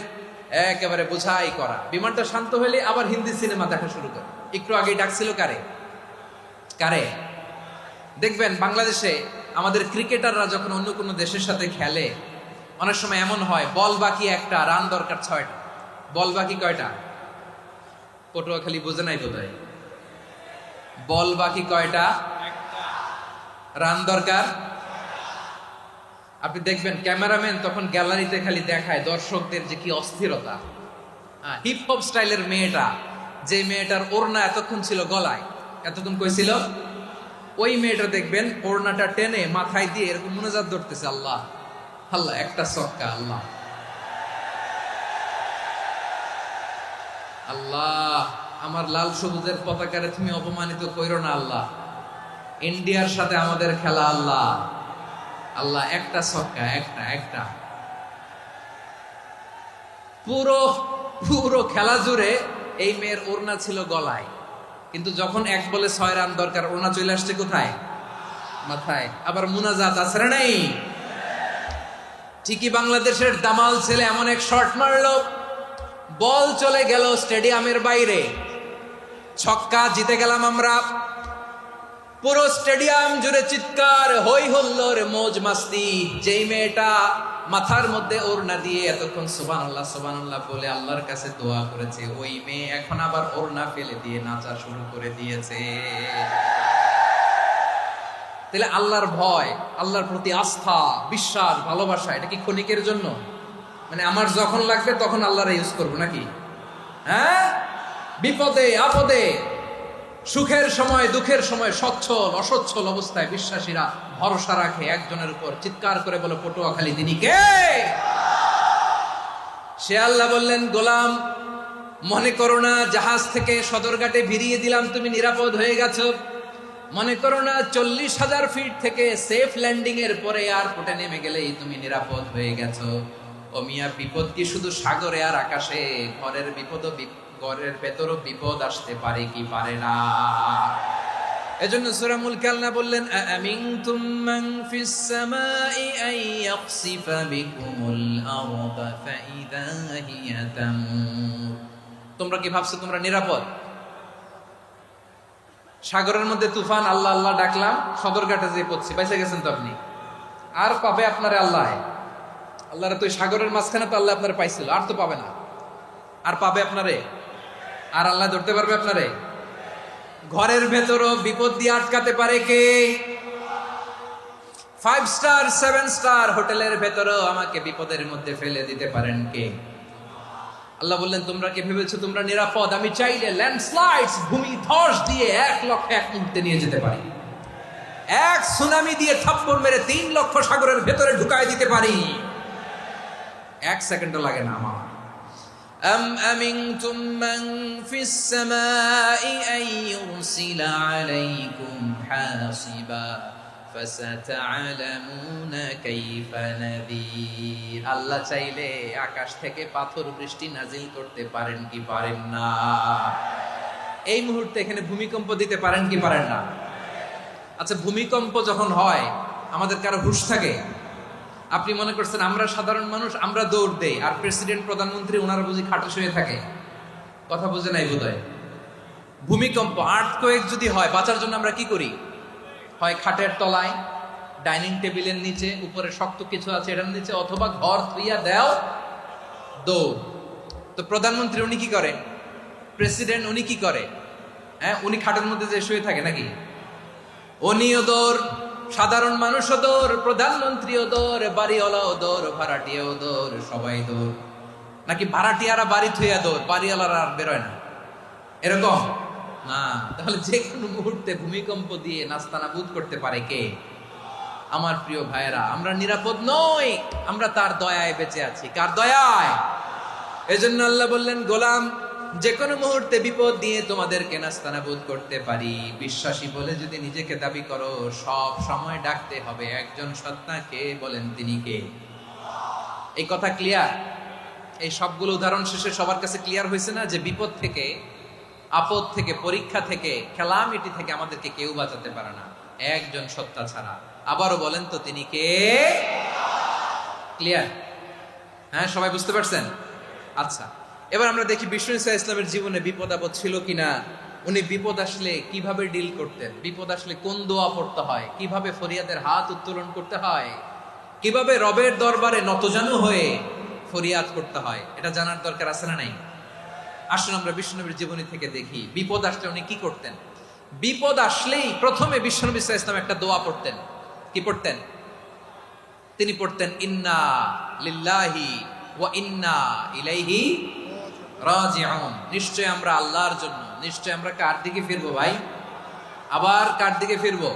একেবারে বোঝাই করা। বিমানটা শান্ত হলে আবার হিন্দি সিনেমা দেখা শুরু করে। একটু আগে ডাকছিল কারে? দেখবেন বাংলাদেশে আমাদের ক্রিকেটাররা যখন অন্য কোনো দেশের সাথে খেলে, অনেক সময় এমন হয় বল বাকি একটা, রান দরকার 6টা। বল বাকি কয়টা? পটুয়াখালী বোঝে নাই বোধহয়। বল বাকি কয়টা? রান দরকার। আপনি দেখবেন ক্যামেরাম্যান তখন গ্যালারিতে খালি দেখায় দর্শকদের যে কি অস্থিরতা। হিপ হপ স্টাইলের মেয়েটা, যে মেয়েটার ওড়না এতক্ষণ ছিল গলায়, এতক্ষণ কই ছিল, ওই মেয়েটা দেখবেন ওড়নাটা টেনে মাথায় দিয়ে এরকম মুনাজাত ধরতেছে, আল্লাহ আল্লাহ, একটা সক্কা, আল্লাহ আল্লাহ, আমার লাল সবুজের পতাকারে তুমি অপমানিত কইরো না আল্লাহ, ইন্ডিয়ার সাথে আমাদের খেলা আল্লাহ আল্লাহ, একটা ছক্কা, একটা। পুরো খেলা জুড়ে এই মেয়ের ওড়না ছিল গলায়, কিন্তু যখন 1 বলে 6 রান দরকার, ওড়না চলে আসছে কোথায়? মাথায়। আবার মুনাজাত আছে না নাই? ঠিকই বাংলাদেশের দামাল ছেলে এমন এক শট মারলো, বল চলে গেল স্টেডিয়ামের বাইরে, ছক্কা, জিতে গেলাম আমরা। পুরো স্টেডিয়াম জুড়ে চিৎকার, হই হুল্লোড়, মৌজ মাস্তি। যেই মেয়েটা মাথার মধ্যে ওড়না দিয়ে এতক্ষণ সুবহানাল্লাহ সুবহানাল্লাহ বলে আল্লাহর কাছে দোয়া করেছে, ওই মেয়ে এখন আবার ওড়না ফেলে দিয়ে নাচা শুরু করে দিয়েছে। তাহলে আল্লাহর ভয়, আল্লাহর প্রতি আস্থা, বিশ্বাস, ভালোবাসা, এটা কি ক্ষণিকের জন্য? মানে আমার যখন লাগবে তখন আল্লাহর ইউজ করবো নাকি? হ্যাঁ, বিপদে আপদে, সুখের সময় দুঃখের সময়, সচ্ছল অসচ্ছল অবস্থায় বিশ্বাসীরা ভরসা রাখে একজনের উপর। চিৎকার করে বলো, পটুয়াখালী তিনি কে? সে আল্লাহ বললেন, গোলাম মনে করো না জাহাজ থেকে সদরঘাটে ভিড়িয়ে দিলাম তুমি নিরাপদ হয়ে গেছো, মনে করো না 40,000 ফিট থেকে সেফ ল্যান্ডিং এর পরে এয়ারপোর্টে নেমে গেলেই তুমি নিরাপদ হয়ে গেছো। ও মিয়া, বিপদ কি শুধু সাগরে আর আকাশে? ঘরের ভেতরও বিপদ আসতে পারে কি পারে না? এজন্য সূরা মুলকে আল্লাহ বললেন, আমিনতুম মান ফিস সামাই আন ইয়াখসিফা বিকুমুল আরদা ফাইদা হিয়া তামুর। তোমরা কি ভাবছো তোমরা নিরাপদ? সাগরের মধ্যে তুফান, আল্লাহ আল্লাহ ডাকলাম, সদরঘাটে যেয়ে পড়ছি, বাইসে গেছেন তো আপনি। আর পাবে আপনারে আল্লাহ? আল্লাহর তো সাগরের মাঝখানে তো আল্লাহ আপনারে পাইছিল, আর তো পাবে না। আর পাবে আপনারে? আর আল্লাহ ধরতে পারবে আপনারে? ঘরের ভেতরও বিপদ দিয়ে আটকাতে পারে কে? 5 স্টার 7 স্টার হোটেলের ভেতরও আমাকে বিপদের মধ্যে ফেলে দিতে পারেন কে? আল্লাহ বললেন, তোমরা কি ভেবেছো তোমরা নিরাপদ? আমি চাইলে ল্যান্ডস্লাইডস, ভূমি ধস দিয়ে 1 লক্ষ 1 মুহূর্তে নিয়ে যেতে পারি। এক সুনামি দিয়ে থাপ্পড় মেরে 3 লক্ষ সাগরের ভেতরে ঢুকায় দিতে পারি। 1 সেকেন্ডও লাগে না আমার। أم أمنتم من في السماء أن يرسل عليكم حاصبا فستعلمون كيف نذير। আল্লাহ চাইলে আকাশ থেকে পাথর বৃষ্টি নাজিল করতে পারেন কি পারেন না? এই মুহূর্তে এখানে ভূমিকম্প দিতে পারেন কি পারেন না? আচ্ছা, ভূমিকম্প যখন হয় আমাদের কারো হুঁশ থাকে? আপনি মনে করছেন আমরা সাধারণ মানুষ, আমরা দৌড় দেই, আর প্রেসিডেন্ট প্রধানমন্ত্রী ওনারা বুঝি খাটে শুয়ে থাকে? কথা বুঝে নাই বোধহয়। ভূমিকম্প, আর্থকোয়েক যদি হয়, বাঁচার জন্য আমরা কি করি? হয় খাটের তলায়, ডাইনিং টেবিলের নিচে, উপরে শক্ত কিছু আছে এটার নিচে, অথবা ঘর থুইয়া দেও দৌড়। তো প্রধানমন্ত্রী উনি কি করে? প্রেসিডেন্ট উনি কি করে? হ্যাঁ, উনি খাটের মধ্যে যে শুয়ে থাকে নাকি? উনিও দৌড়, সাধারণ মানুষও দৌড়, প্রধানমন্ত্রীও দৌড়, বাড়িওয়ালাও দৌড়, ভাড়াটিয়াও দৌড়, সবাই দৌড়। নাকি ভাড়াটিয়ারা বাড়ি থুইয়া দৌড়, বাড়িওয়ালারা আর বেরোয় না? এরকম না। তাহলে যে কোনো মুহূর্তে ভূমিকম্প দিয়ে নাস্তানাবুদ করতে পারে কে? আমার প্রিয় ভাইয়েরা, আমরা নিরাপদ নই, আমরা তার দয়ায় বেঁচে আছি। কার দয়ায়? এজন্য আল্লাহ বললেন, গোলাম যে কোনো মুহূর্তে বিপদ দিয়ে তোমাদেরকে নাস্তানাবুদ করতে পারি। বিশ্বাসী বলে যদি নিজেকে দাবি করো, সব সময় ডাকতে হবে একজন সত্তাকে। বলেন তিনি কে? এই কথা ক্লিয়ার? এই সবগুলো উদাহরণ শেষে সবার কাছে ক্লিয়ার হয়েছে না যে বিপদ থেকে, আপদ থেকে, পরীক্ষা থেকে, খেলামিটি থেকে আমাদেরকে কেউ বাঁচাতে পারে না একজন সত্তা ছাড়া। আবারও বলেন তো তিনি কে? ক্লিয়ার? হ্যাঁ, সবাই বুঝতে পারছেন? আচ্ছা, এবার আমরা দেখি বিষ্ণু ইসলামের জীবনে বিপদ আপদ ছিল কিনা। উনি বিপদ আসলে কিভাবে ডিল করতেন, বিপদ আসলে কোন দোয়া পড়তে হয়, কিভাবে ফরিয়াদের হাত উত্তোলন করতে হয়, কিভাবে রবের দরবারে নতজানু হয়ে ফরিয়াদ করতে হয়, এটা জানার দরকার আছে না নাই? আসুন আমরা বিষ্ণুনবীর জীবনী থেকে দেখি বিপদ আসলে উনি কি করতেন। বিপদ আসলেই প্রথমে বিষ্ণুনবী ইসলাম একটা দোয়া পড়তেন। কি পড়তেন? তিনি পড়তেন, ইন্না লিল্লাহি ওয়া ইন্না ইলাইহি রাজিউন। নিশ্চয় আমরা আল্লাহর জন্য, নিশ্চয় আমরা কার দিকে ফিরবো ভাই? আবার কার দিকে ফিরবো?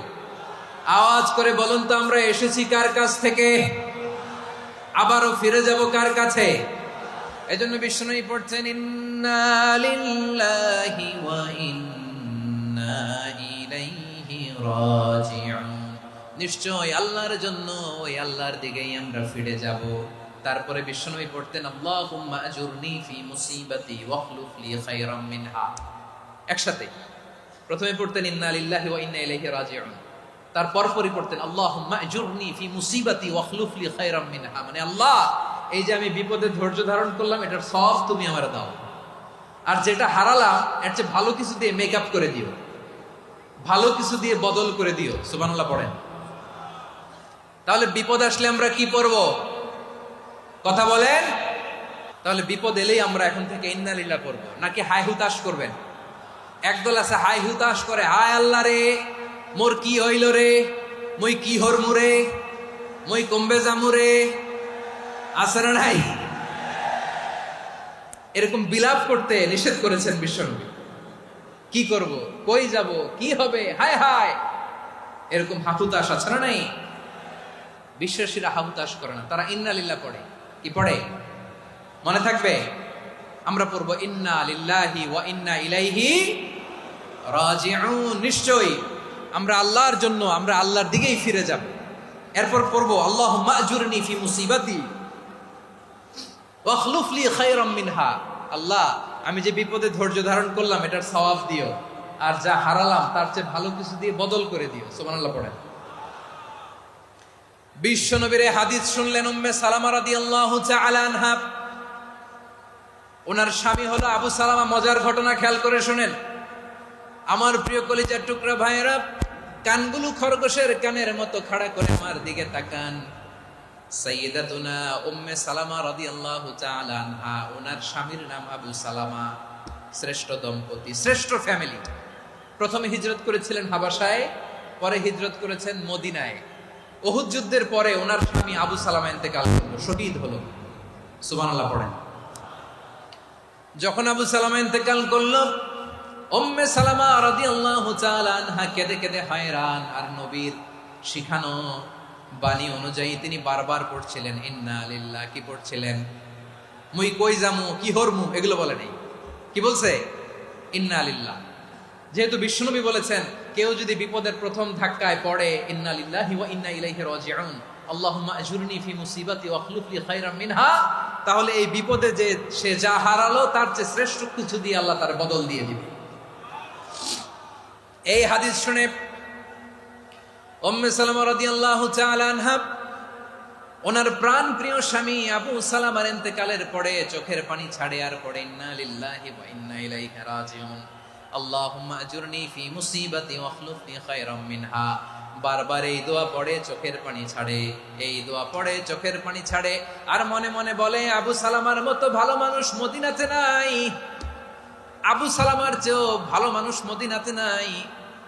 আওয়াজ করে বলুন তো, আমরা এসেছি কার কাছ থেকে, আবারও ফিরে যাব কার কাছে? এজন্য বিষ্ণুই পড়ছেন, ইন্না লিল্লাহি ওয়া ইন্না ইলাইহি রাজিউন। নিশ্চয় আল্লাহর জন্য, ওই আল্লাহর দিকেই আমরা ফিরে যাব। তারপরে বিশ্বনবী পড়তেন, আল্লাহুম্মা আজুরনি ফি মুসিবাতি ওয়াখলুফ লি খায়রাম মিনহা। একসাথে প্রথমে পড়তেন ইন্না লিল্লাহি ওয়া ইন্না ইলাইহি রাজিউন, তারপর পড়তেন আল্লাহুম্মা আজুরনি ফি মুসিবাতি ওয়াখলুফ লি খায়রাম মিনহা। মানে আল্লাহ, এই যে আমি বিপদে ধৈর্য ধারণ করলাম, এটার সব তুমি আমারে দাও, আর যেটা হারালাম এর চেয়ে ভালো কিছু দিয়ে মেকআপ করে দিও, ভালো কিছু দিয়ে বদল করে দিও। সুবহানাল্লাহ পড়েন। তাহলে বিপদ আসলে আমরা কি পড়ব? কথা বলেন। তাহলে বিপদ এলেই আমরা এখন থেকে ইন্না লিল্লাহ পড়বো, নাকি হাই হুতাশ করবেন? একদল আছে হাই হুতাশ করে, হায় আল্লাহ রে, মোর কি হইল রে, মই কি হরমু রে, মই কমবে জামু রে। আছে না নাই? এরকম বিলাপ করতে নিষেধ করেছেন বিশ্বনবী। কি করব, কই যাব, কি হবে, হায় হায়, এরকম হাহুতাশ আছে না নাই? বিশ্বাসীরা হাহুতাশ করে না, তারা ইন্না লিল্লাহ পড়ে। কি পড়ে? মনে থাকবে? আমরা পড়বো ইন্না লিল্লাহি ওয়া ইন্না ইলাইহি রাজিউন। নিশ্চয়ই আমরা আল্লাহর জন্য, আমরা আল্লাহর দিকেই ফিরে যাব। এরপর পড়বো আল্লাহুম্মা আজুরনি ফি মুসিবাতি ওয়া আখলুফ লি খায়রাম মিনহা। আল্লাহ, আমি যে বিপদে ধৈর্য ধারণ করলাম এটার সওয়াব দিও, আর যা হারালাম তার চেয়ে ভালো কিছু দিয়ে বদল করে দিও। সুবহানাল্লাহ পড়েন। বিশ্ব নবীর হাদিস শুনলেন উম্মে সালামা রাদিয়াল্লাহু তাআলা আনহা। ওনার স্বামী হলো আবু সালামা। মজার ঘটনা খেয়াল করে শুনেন আমার প্রিয় কলিজার টুকরা ভাইয়েরা। কানগুলো খরগোশের কানের মতো খাড়া করে আমার দিকে তাকান। সাইয়্যিদাতুনা উম্মে সালামা রাদিয়াল্লাহু তাআলা আনহা, ওনার স্বামীর নাম আবু সালামা। শ্রেষ্ঠ দম্পতি, শ্রেষ্ঠ ফ্যামিলি। প্রথমে হিজরত করেছিলেন হাবাসায়, পরে হিজরত করেছেন মদিনায়। উহুদ যুদ্ধের পরে ওনার স্বামী আবু সালামা ইন্তেকাল করলো, শহীদ হলো। সুবহানাল্লাহ পড়েন। যখন আবু সালামা ইন্তেকাল করলো, উম্মে সালামা রাদিয়াল্লাহু তাআলা আনহা কেঁদে কেঁদে হয়রান। আর নবীর শিখানো বাণী অনুযায়ী তিনি বারবার পড়ছিলেন ইন্না লিল্লাহ। কি পড়ছিলেন? মুই কই যামু, কি হরমু, এগুলো বলে নেই। কি বলছে? ইন্না লিল্লাহ। যেহেতু বিশ্বনবী বলেছেন কেউ যদি বিপদের প্রথম ধাক্কায় পড়ে ইন্না লিল্লাহি ওয়া ইন্না ইলাইহি রাজিউন, আল্লাহুম্মা আজুরনি ফি মুসিবাতি ওয়া আখলুফ লি খায়রাম মিনহা, তাহলে এই বিপদে যে সে যা হারালো তার চেয়ে শ্রেষ্ঠ কিছু দিয়ে আল্লাহ তার বদল দিয়ে দিবে। এই হাদিস শুনে উম্মে সালামা রাদিয়াল্লাহু তাআলা আনহা ওনার প্রাণ প্রিয় স্বামী আবু সালামার ইন্তেকালের পরে চোখের পানি ছাড়ে আর পড়ে ইন্না লিল্লাহি ওয়া ইন্না ইলাইহি রাজিউন, আল্লাহুম্মা আজুরনি ফি মুসিবাতি ওয়া আখলুফ লি খায়রাম মিনহা। বারবার এই দোয়া পড়ে চোখের পানি ছাড়ে, এই দোয়া পড়ে চোখের পানি ছাড়ে। আর মনে মনে বলে আবু সালামার মতো ভালো মানুষ মদিনাতে নাই, আবু সালামার চেয়েও ভালো মানুষ মদিনাতে নাই।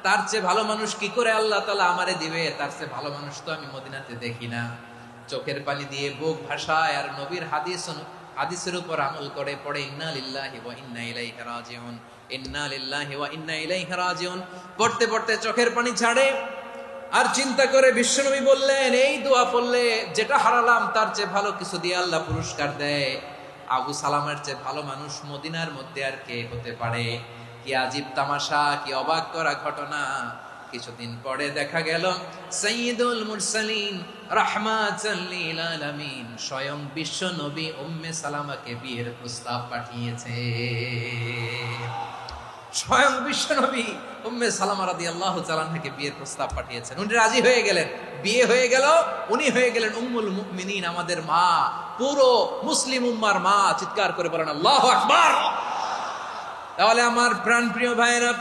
তার চেয়ে ভালো মানুষ কি করে আল্লাহ তাআলা আমারে দিবে? তার চেয়ে ভালো মানুষ তো আমি মদিনাতে দেখি না। চোখের পানি দিয়ে বুক ভাসায় আর নবীর হাদিসের উপর আমল করে পড়ে ইন্না লিল্লাহি ওয়া ইন্না ইলাইহি রাজিউন, ইন্না লিল্লাহি ওয়া ইন্না ইলাইহি রাজিউন। পড়তে পড়তে চোখের পানি ছাড়ে আর চিন্তা করে বিশ্বনবী বললেন এই দোয়া পড়লে যেটা হারালাম তার চেয়ে ভালো কিছু দিয়ে আল্লাহ পুরস্কার দেয়। আবু সালামের চেয়ে ভালো মানুষ মদিনার মধ্যে আর কে হতে পারে? কি আজীব তামাশা, কি অবাক করা ঘটনা। কিছুদিন পরে দেখা গেল সাইয়্যিদুল মুরসালিন রাহমাতাল লিল আলামিন স্বয়ং বিশ্ব নবী উম্মে সালামাকে বিয়ের প্রস্তাব পাঠিয়েছে। স্বয়ং বিশ্ব নবী উম্মে সালামা রাদিয়াল্লাহু তাআলা আনহাকে বিয়ের প্রস্তাব পাঠিয়েছেন। উনি রাজি হয়ে গেলেন, বিয়ে হয়ে গেল। উনি হয়ে গেলেন উম্মুল মুমিনিন, আমাদের মা, পুরো মুসলিম উম্মার মা। চিৎকার করে বলেন আল্লাহু আকবার। তাহলে আমার প্রাণ প্রিয় ভাইয়েরা,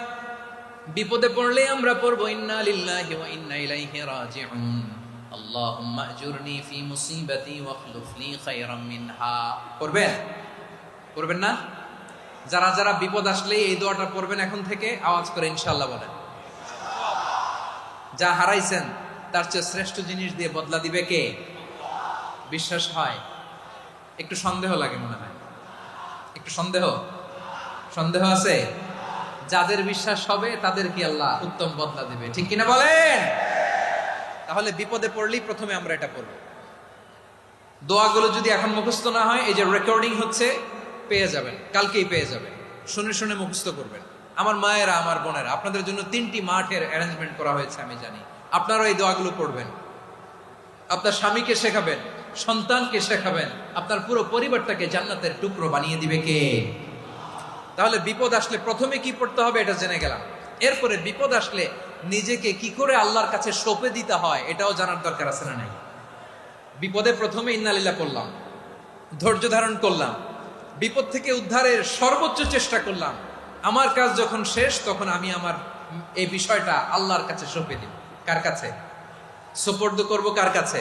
বিপদে পড়লে আমরা পড়বো ইন্না লিল্লাহি ওয়া ইন্না ইলাইহি রাজিউন, আল্লাহুম্মা আজুরনি ফি মুসিবাতি ওয়া আখলুফ লি খায়রাম মিনহা। পড়বেন? পড়বেন না? যারা যারা বিপদ আসলে এই দোয়াটা পড়বেন এখন থেকে আওয়াজ করে ইনশাআল্লাহ বলেন। যা হারাইছেন তার চেয়ে শ্রেষ্ঠ জিনিস দিয়ে বদলা দিবে কে? বিশ্বাস হয়? একটু সন্দেহ লাগে মনে হয়, একটু সন্দেহ সন্দেহ আছে? যাদের বিশ্বাস হবে তাদের কি আল্লাহ উত্তম বদলা দিবে, ঠিক কিনা বলেন? তাহলে বিপদে পড়লেই প্রথমে আমরা এটা পড়ব। দোয়াগুলো যদি এখন মুখস্থ না হয়, এই যে রেকর্ডিং হচ্ছে, পেয়ে যাবেন, কালকেই পেয়ে যাবেন। শুনে শুনে মুখস্থ করবেন। আমার মায়েরা, আমার বোনেরা, আপনাদের জন্য 3টি মাঠের অ্যারেঞ্জমেন্ট করা হয়েছে, আমি জানি। আপনারা এই দোয়াগুলো পড়বেন, আপনার স্বামীকে শেখাবেন, সন্তানকে শেখাবেন, আপনার পুরো পরিবারটাকে জান্নাতের টুকরো বানিয়ে দিবে কে? তাহলে বিপদ আসলে প্রথমে কি পড়তে হবে এটা জেনে গেলাম। এরপরে বিপদ আসলে নিজেকে কি করে আল্লাহর কাছে সঁপে দিতে হয় এটাও জানার দরকার আছে না নাই? বিপদে প্রথমে ইন্না লিল্লাহ পড়লাম, ধৈর্য ধারণ করলাম, বিপদ থেকে উদ্ধারের সর্বোচ্চ চেষ্টা করলাম। আমার কাজ যখন শেষ তখন আমি আমার এই বিষয়টা আল্লাহর কাছে সঁপে দিব। কার কাছে সুপর্দ করব? কার কাছে?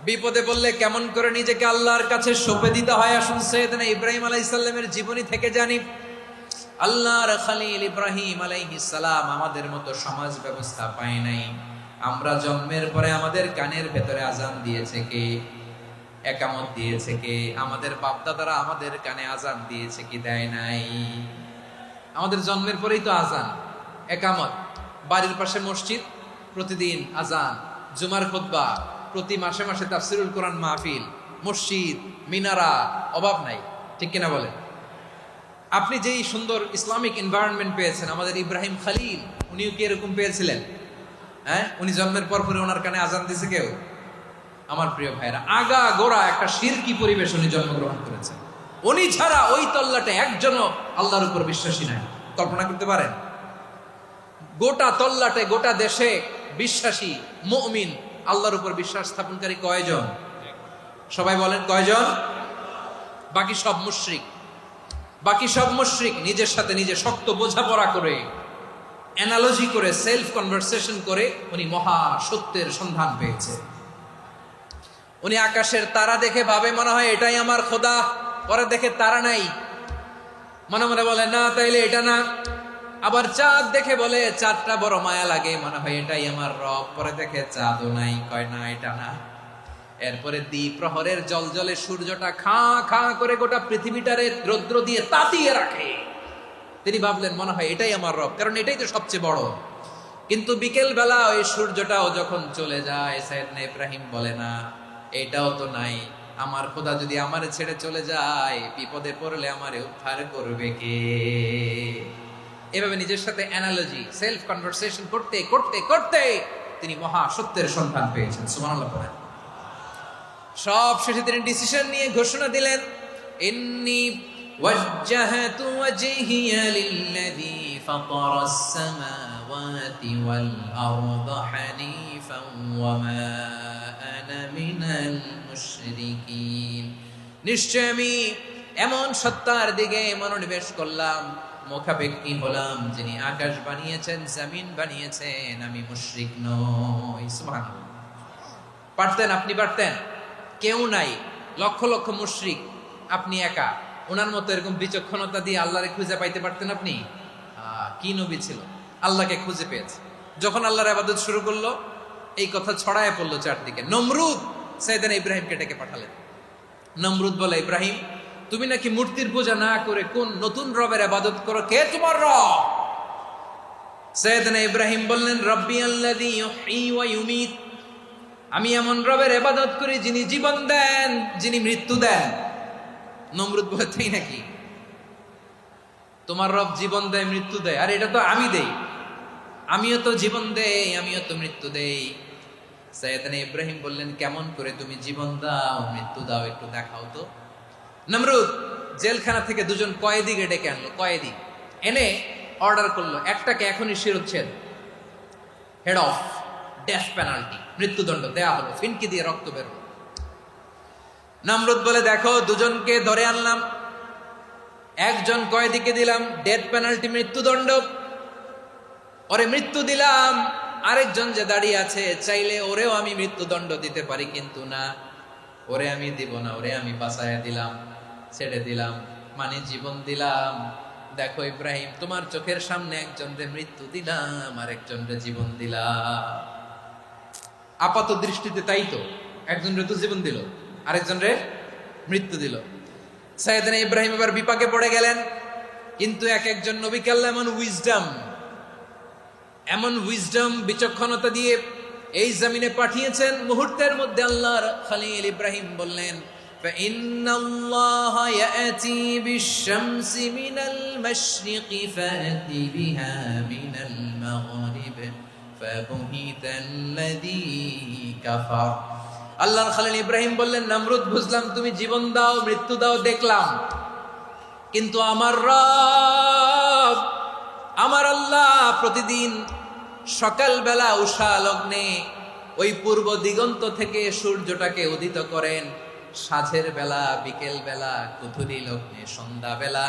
বিপদে বললে কেমন করে নিজেকে আল্লাহর কাছে সঁপে দিতে হয় আসুন সাইয়েদনা ইব্রাহিম আলাইহিস সালামের জীবনী থেকে জানি। আল্লাহর খলিল ইব্রাহিম আলাইহিস সালাম আমাদের মতো সমাজ ব্যবস্থা পায় নাই। আমরা জন্মের পরে আমাদের কানের ভেতরে আজান দিয়েছে কে? একামত দিয়েছে কে? আমাদের বাপদাদারা আমাদের কানে আজান দিয়েছে কি? দেয় নাই। আমাদের জন্মের পরেই তো আজান, একামত, বাড়ির পাশে মসজিদ, প্রতিদিন আজান, জুমার খুতবা, প্রতি মাসে মাসে তাফসিরুল কোরআন মাহফিল, মসজিদ, মিনারা অভাব নাই, ঠিক কিনা বলেন? আপনি যেই সুন্দর ইসলামিক এনভায়রনমেন্ট পেয়েছেন, আমাদের ইব্রাহিম খালিল উনিও কি এরকম পেয়েছিলেন? হ্যাঁ, উনি জন্মের পর পরে ওনার কানে আজান দিছে কেউ? আমার প্রিয় ভাইরা, আগা গোড়া একটা শিরকি পরিবেশ উনি জন্মগ্রহণ করেছেন। উনি ছাড়া ওই তল্লাটে একজনও আল্লাহর উপর বিশ্বাসী নাই। কল্পনা করতে পারেন? গোটা তল্লাটে, গোটা দেশে বিশ্বাসী মুমিন, আল্লাহর উপর বিশ্বাস স্থাপনকারী কয়জন? সবাই বলেন কয়জন? বাকি সব মুশরিক। বাকি সব মুশরিক নিজের সাথে নিজে শক্ত বোঝাপড়া করে, অ্যানালজি করে, সেলফ কনভারসেশন করে উনি মহা সত্যের সন্ধান পেয়েছে। উনি আকাশের তারা দেখে ভাবে মনে হয় এটাই আমার খোদা, পরে দেখে তারা নাই, মনে মনে বলে না তাইলে এটা না। আবার চাঁদ দেখে বলে চাঁদটা বড় মায়া লাগে, মনে হয় এটাই আমার রব, পরে দেখে চাঁদও নাই, কয় না এটা না। এরপরে দ্বীপ প্রহরের জল জলে সূর্যটা খাঁ খাঁ করে গোটা পৃথিবীটারে রৌদ্র দিয়ে তাতিয়ে রাখে। তিনি ভাবলেন মনে হয় এটাই আমার রব, কারণ এটাই তো সবচেয়ে বড়। কিন্তু বিকেল বেলা ওই সূর্যটাও যখন চলে যায়, সাইয়েদনা ইব্রাহিম বলে না এটাও তো নাই, আমার খোদা যদি আমারে ছেড়ে চলে যায়, বিপদে পড়লে আমারে উদ্ধার করবে কে? এভাবে নিজের সাথে অ্যানালজি, সেলফ কনভারসেশন করতে করতে করতে তিনি মহা সত্যের সন্ধান পেয়েছেন। সুবহানাল্লাহ পড়েন। সব শেষে তিনি ডিসিশন নিয়ে ঘোষণা দিলেন, ইন্নী ওয়াজ্জাহাতু ওয়াজহিয়া লিল্লাযী ফাতারাস সামাওয়াতি ওয়াল আরদা হানিফান ওয়া মা আনা মিনাল মুশরিকিন। নিশ্চয় আমি এমন সত্তার দিকে মনোনিবেশ করলাম, মুখাপেক্ষী হলাম, যিনি আকাশ বানিয়েছেন, জমিন বানিয়েছেন, আমি মুশরিক নই। সুবহানাল্লাহ। পারতেন? আপনি পারতেন? কেউ নাই, লক্ষ লক্ষ মুশরিক, আপনি একা। ওনার মতো এরকম বিচক্ষণতা দিয়ে আল্লাহরে খুঁজে পাইতে পারতেন আপনি? কি নবী ছিল, আল্লাহকে খুঁজে পেয়েছে। যখন আল্লাহর ইবাদত শুরু করলো, এই কথা ছড়ায় পড়লো চারদিকে। নমরুদ সাইয়েদনা ইব্রাহিমকে ডেকে পাঠালেন। নমরুদ বলে, ইব্রাহিম তুমি নাকি মূর্তির পূজা না করে কোন নতুন রবের ইবাদত করো, কে তোমার রব? সাইয়েদনা ইব্রাহিম বললেন, রব্বি আল্লাযী ইউহয়ী ওয়া ইউমীত, আমি এমন রবের ইবাদত করি যিনি জীবন দেন, যিনি মৃত্যু দেন। নমরুদ বলে, তাই নাকি? তোমার রব জীবন দেয়, মৃত্যু দেয়, আর এটা তো আমি দেই, আমিও তো জীবন দেই, আমিও তো মৃত্যু দেই। সাইয়েদনা ইব্রাহিম বললেন, কেমন করে তুমি জীবন দাও, মৃত্যু দাও, একটু দেখাও তো। নমরুদ জেলখানা থেকে দুজন কয়েদিকে ডেকে আনলো। কয়েদি এনে অর্ডার করলো, একটাকে এখনই শিরোচ্ছেদ, হেড অফ, ডেথ পেনাল্টি, মৃত্যুদণ্ড দেয়া হলো, ফিনকি দিয়ে রক্ত বেরোলো। নমরুদ বলে, দেখো দুজনকে ধরে আনলাম, একজন কয়েদিকে দিলাম ডেথ পেনাল্টি, মৃত্যুদণ্ড, ওরে মৃত্যু দিলাম। আরেকজন যে দাঁড়িয়ে আছে, চাইলে ওরেও আমি মৃত্যুদণ্ড দিতে পারি, কিন্তু না, ওরে আমি দিব না, ওরে আমি বাঁচাইয়া দিলাম, ছেড়ে দিলাম, মানে জীবন দিলাম। দেখো ইব্রাহিম, তোমার চোখের সামনে একজনরে মৃত্যু দিলাম, আর একজনরে জীবন দিলাম। আপাত দৃষ্টিতে তাই তো, একজনরে তো জীবন দিল, আরেকজনরে মৃত্যু দিল। সাইয়েদনা ইব্রাহিম এবার বিপাকে পড়ে গেলেন। কিন্তু এক একজন নবীকে আল্লাহ এমন উইজডম, বিচক্ষণতা দিয়ে এই জমিনে পাঠিয়েছেন। মুহূর্তের মধ্যে আল্লাহর খলিল ইব্রাহিম বললেন, فإن الله يأتي بالشمس من المشرق فأت بها من المغرب فبهت الذي كفر। আল্লাহর খলিল ইব্রাহিম বললেন, নমরুদ বুঝলাম তুমি জীবন দাও, মৃত্যু দাও, দেখলাম, কিন্তু আমার রব, আমার আল্লাহ প্রতিদিন সকালবেলা উষা লগ্নে ওই পূর্ব দিগন্ত থেকে সূর্যটাকে উদিত করেন, সাঁঝের বেলা, বিকেল বেলা, কুথুরি লগ্নে, সন্ধ্যা বেলা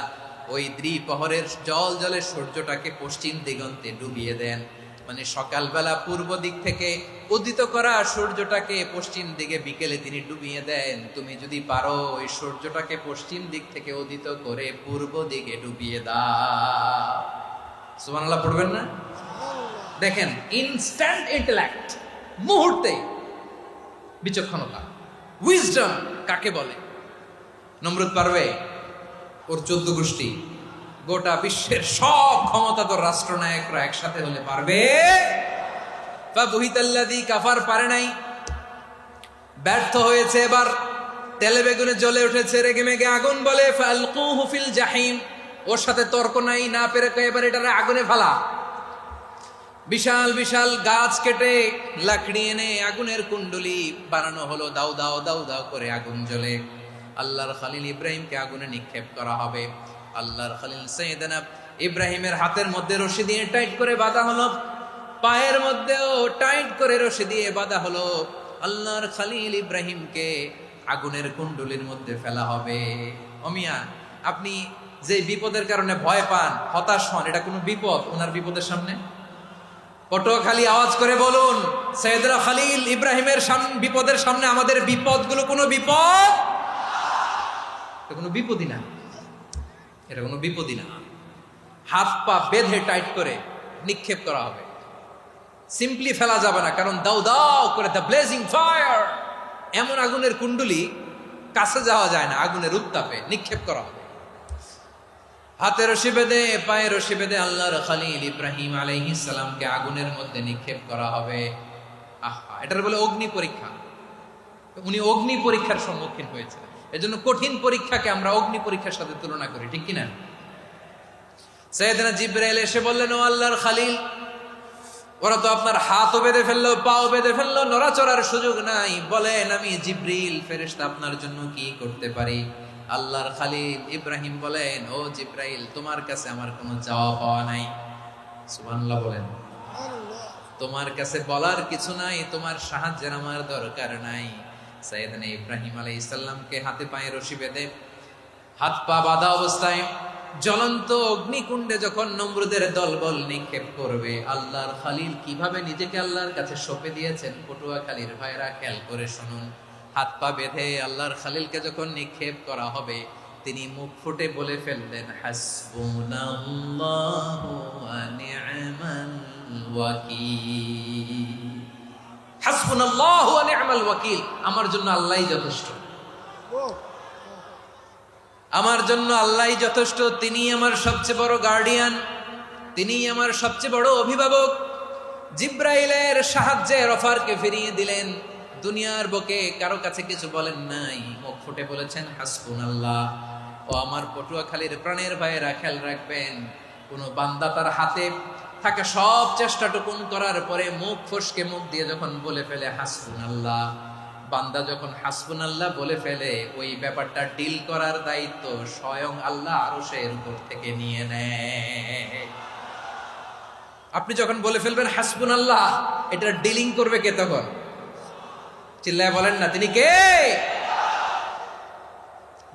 ওই দ্বিপ্রহরের জল জলে সূর্যটাকে পশ্চিম দিগন্তে ডুবিয়ে দেন। মানে সকালবেলা পূর্ব দিক থেকে উদিত করা সূর্যটাকে পশ্চিম দিকে বিকেলে তিনি ডুবিয়ে দেন। তুমি যদি পারো ওই সূর্যটাকে পশ্চিম দিক থেকে উদিত করে পূর্ব দিকে ডুবিয়ে দাও। সুবহানাল্লাহ পড়বেন না? দেখেন, ইনস্ট্যান্ট ইন্টেলেক্ট, মুহূর্তে বিচক্ষণতা, উইজডম কাকে বলে? নমরুদ পারবে? ওর 14 গোষ্ঠী, গোটা বিশ্বের সব ক্ষমতাধর রাষ্ট্রনায়করা একসাথে হলে পারবে? ফাবুহিতাল্লাযী কাফার, পারে নাই, ব্যর্থ হয়েছে। এবার তেলে বেগুনে জ্বলে উঠেছে, রেগে মেগে আগুন, বলে ফালকুহু ফিল জাহিম। ওর সাথে তর্ক নাই, না পেরে এবার এটারে আগুনে ফেলা। বিশাল বিশাল গাছ কেটে লাকড়ি এনে আগুনের কুণ্ডলি বানানো হলো, দাও দাও দাও দাও করে আগুন জ্বলে। আল্লাহর খলিল ইব্রাহিমকে আগুনে নিক্ষেপ করা হবে। আল্লাহর খলিল সাইয়েদনা ইব্রাহিমের হাতের মধ্যে রশি দিয়ে টাইট করে বাঁধা হলো, পায়ের মধ্যেও টাইট করে রশি দিয়ে বাঁধা হলো। আল্লাহর খলিল ইব্রাহিমকে আগুনের কুণ্ডলির মধ্যে ফেলা হবে। অমিয়া, আপনি যে বিপদের কারণে ভয় পান, হতাশ হন, এটা কোনো বিপদ ওনার বিপদের সামনে? পটুয়াখালী আওয়াজ করে বলুন, সৈয়দনা খলিল ইব্রাহিমের বিপদের সামনে আমাদের বিপদগুলো কোনো বিপদ? এটা কোনো বিপদই না, এটা কোনো বিপদই না। হাত পা বেঁধে টাইট করে নিক্ষেপ করা হবে, সিম্পলি ফেলা যাবে না, কারণ দাও দাও করে দ্য ব্লেজিং ফায়ার, এমন আগুনের কুণ্ডলি, কাছে যাওয়া যায় না, আগুনের উত্তাপে নিক্ষেপ করা হবে। হাতে রশি বেঁধে, পায়ে রশি বেঁধে আল্লাহর খলিল ইব্রাহিম আলাইহিস সালামকে আগুনের মধ্যে নিক্ষেপ করা হবে। আহা, এটার বলে অগ্নি পরীক্ষা। উনি অগ্নি পরীক্ষার সম্মুখীন হয়েছিলেন। এজন্য কঠিন পরীক্ষাকে আমরা অগ্নি পরীক্ষার সাথে তুলনা করি, ঠিক কিনা? সাইয়েদনা জিবরাইল এসে বললেন, ও আল্লাহর খলিল, ওরা তো আপনার হাতও বেঁধে ফেললো, পাও বেঁধে ফেললো, নড়াচড়ার সুযোগ নাই, বলেন আমি জিবরিল ফেরেশতা আপনার জন্য কি করতে পারি? আল্লাহর খলিল ইব্রাহিম বলেন, ও জিবরাইল, তোমার কাছে আমার কোনো চাওয়া পাওয়া নাই। সুবহানাল্লাহ বলেন। তোমার কাছে বলার কিছু নাই, তোমার সাহায্যের আমার দরকার নাই। সাইয়েদনা ইব্রাহিম আলাইহিস সালামকে হাতে পায়ে রশি বেঁধে, হাত পা বাঁধা অবস্থায় জ্বলন্ত অগ্নিকুণ্ডে যখন নমরুদের দলবল নিক্ষেপ করবে, আল্লাহর খলিল কিভাবে নিজেকে আল্লাহর কাছে সঁপে দিয়েছেন, পটুয়াখালীর ভাইরা খেয়াল করে শুনুন। হাত পা বেঁধে আল্লাহর খলিলকে যখন নিক্ষেপ করা হবে, তিনি মুখ ফুটে বলে ফেললেন, হাসবুনাল্লাহু ওয়া নি'মাল ওয়াকিল। হাসবুনাল্লাহু ওয়া নি'মাল ওয়াকিল, আমার জন্য আল্লাহই যথেষ্ট, আমার জন্য আল্লাহই যথেষ্ট। তিনি আমার সবচেয়ে বড় গার্ডিয়ান, তিনি আমার সবচেয়ে বড় অভিভাবক। জিব্রাইলের সাহায্যের অফারকে ফিরিয়ে দিলেন, দুনিয়ার বুকে কারো কাছে কিছু বলেন নাই, মুখ ফুটে বলেছেন হাসবুনাল্লাহ। ও আমার পটুয়াখালীর প্রাণের ভাইয়েরা, খেয়াল রাখবেন, কোন বান্দা তার হাতে থাকা সব চেষ্টাটুকুন করার পরে মুখ ফসকে মুখ দিয়ে যখন বলে ফেলে হাসবুনাল্লাহ, বান্দা যখন হাসবুনাল্লাহ বলে ফেলে, ওই ব্যাপারটা ডিল করার দায়িত্ব স্বয়ং আল্লাহ আরশের উপর থেকে নিয়ে নেয়। আপনি যখন বলে ফেলবেন হাসবুনাল্লাহ, এটা ডিলিং করবে কে তখন? চিল্লায় বলেন না, তিনি কে?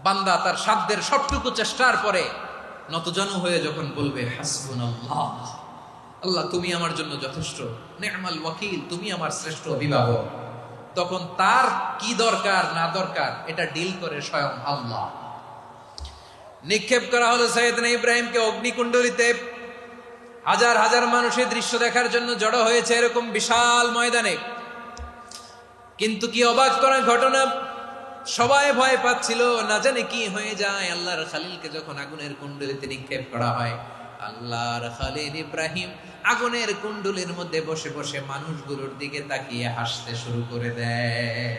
বান্দা তার সাধ্যের সবটুকু চেষ্টার পরে নতজানু হয়ে যখন বলবে হাসবুনাল্লাহ, আল্লাহ তুমি আমার জন্য যথেষ্ট, নি'মাল ওয়াকিল, তুমি আমার শ্রেষ্ঠ অভিভাবক, তখন তার কি দরকার না দরকার এটা ডিল করে স্বয়ং আল্লাহ। নিক্ষেপ করা হলো সাইয়েদনা ইব্রাহিমকে অগ্নিকুণ্ডলিতে। হাজার হাজার মানুষের দৃশ্য দেখার জন্য জড়ো হয়েছে এরকম বিশাল ময়দানে। কিন্তু কি অবাক করার ঘটনা, সবাই ভয় পাচ্ছিল, না জানে কি হয়ে যায়। আল্লাহর খলিলকে যখন আগুনের কুণ্ডলিতে নিক্ষেপ করা হয়, আল্লাহর খলিল ইব্রাহিম আগুনের কুণ্ডলীর মধ্যে বসে বসে মানুষগুলোর দিকে তাকিয়ে হাসতে শুরু করে দেয়।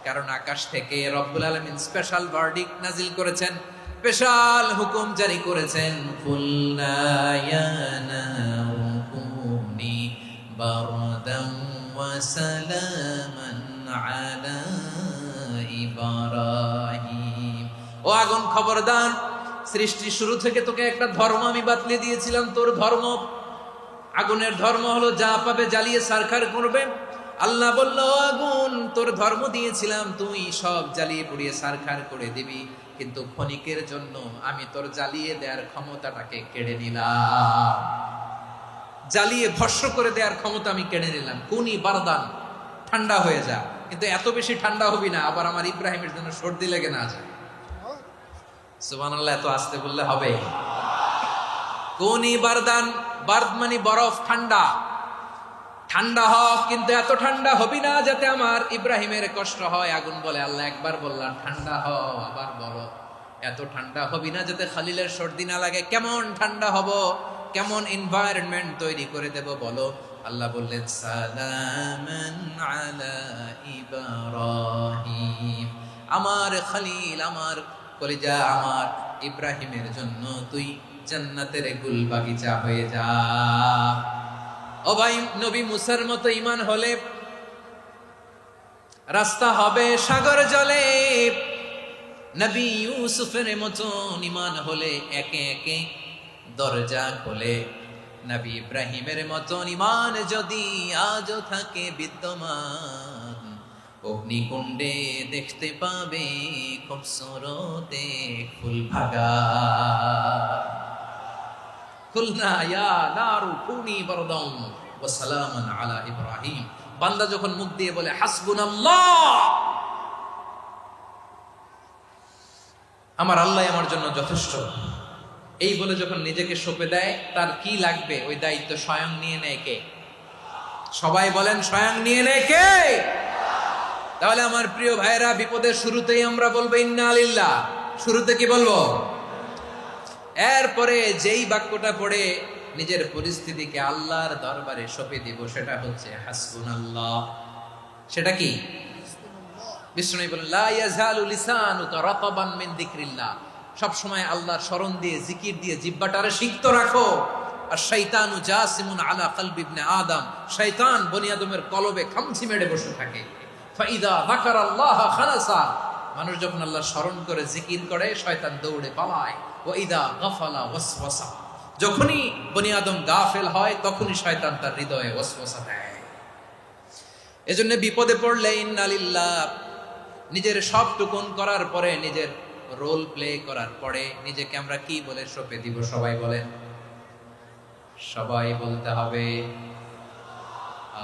কারণ আকাশ থেকে রব্বুল আলামিন স্পেশাল ভার্ডিক্ট নাজিল করেছেন, স্পেশাল হুকুম জারি করেছেন, কুলনা ইয়া নারু কুনি বারদান ওয়া সালামান আলা ইব্রাহিম। ও আগুন, খবরদার, সৃষ্টির শুরু থেকে তোকে একটা ধর্ম আমি বাতলে দিয়েছিলাম, তোর ধর্ম, আগুনের ধর্ম হলো যা পাবে জ্বালিয়ে সারখার করবে। আল্লাহ বলল, আগুন, তোর ধর্ম দিয়েছিলাম, তুই সব জ্বালিয়ে পুড়িয়ে সারখার করে দিবি, কিন্তু ক্ষণিকের জন্য আমি তোর জ্বালিয়ে দেওয়ার ক্ষমতাটাকে কেড়ে নিলাম, জ্বালিয়ে ভস্ম করে দেওয়ার ক্ষমতা আমি কেড়ে নিলাম। কুনি বারদান, ঠান্ডা হয়ে যা, কিন্তু এত বেশি ঠান্ডা হবি না আবার আমার ইব্রাহিমের জন্য সর্দি লেগে না যায়। সুবহানাল্লাহ, এত আস্তে বললে হবে? কুনি বারদান, বারদ মানে বরফ, ঠান্ডা, ঠান্ডা হ, কিন্তু এত ঠান্ডা হবি না যাতে আমার ইব্রাহিমের কষ্ট হয়। আগুন বলে, আল্লাহ একবার বললাম ঠান্ডা হ, আবার বলো এত ঠান্ডা হবি না যাতে খালিলের সর্দি না লাগে। কেমন ঠান্ডা হব, কেমন এনভায়রনমেন্ট তৈরি করে দেব বলো? আল্লাহ বললেন, সালামান আলা ইব্রাহিম, আমার খলিল, আমার কলিজা, আমার ইব্রাহিমের জন্য তুই জান্নাতের গুল বাগিচা হয়ে যা। ও ভাই, নবী মুসার মতো ঈমান হলে রাস্তা হবে সাগর জলে, নবী ইউসুফের মতন ঈমান হলে একে একে দরজা খোলে, নবী ইব্রাহিমের মতন ঈমান যদি আজও থাকে বিদ্যমান, অগ্নিকুণ্ডে দেখতে পাবে খুবসুরত এক ফুল ভাগা। কুলনা ইয়া নারু কুনি বারদান ওয়া সালামান আলা ইব্রাহিম। বান্দা যখন মুখ দিয়ে বলে হাসবুনাল্লাহ, আমার আল্লাহ আমার জন্য যথেষ্ট, এই বলে যখন নিজেকে সঁপে দেয়, তার কি লাগবে ওই দায়িত্ব স্বয়ং নিয়ে নেয় কে? সবাই বলেন, স্বয়ং নিয়ে নেয় কে? তাহলে আমার প্রিয় ভাইরা, বিপদের শুরুতেই আমরা বলবো ইন্না লিল্লাহ। শুরুতে কি বলবো? এরপরে যেই বাক্যটা পড়ে নিজের পরিস্থিতিকে আল্লাহর দরবারে সঁপে দিব, সেটা হচ্ছে হাসবুনাল্লাহ। সেটা কি? বিষ্ণু বলেন, লা ইয়াজালু লিসানুকা রাতাবান মিন যিকরিল্লাহ। সব সময় আল্লাহর স্মরণ দিয়ে, জিকির দিয়ে জিহ্বাটারে সিক্ত রাখো। আর শয়তানু জাসিমুন আলা কলবি ইবনে আদম। শয়তান বনি আদমের কলবে খামচি মেরে বসে থাকে। ফাইদা যাকারাল্লাহ খানাসা। মানুষ যখন আল্লাহর স্মরণ করে, জিকির করে, শয়তান দৌড়ে পালায়। ওয়া ইদা গাফালা ওয়াসওয়াসা। যখনই বনি আদম গাফেল হয়, তখনই শয়তান তার হৃদয়ে ওয়াসওয়াসা দেয়। এজন্য বিপদে পড়লে ইন্না লিল্লাহ, নিজের সব টুকুন করার পরে, নিজের রোল প্লে করার পরে নিজেকে আমরা কি বলে সঁপে দিব? সবাই বলেন, সবাই বলতে হবে।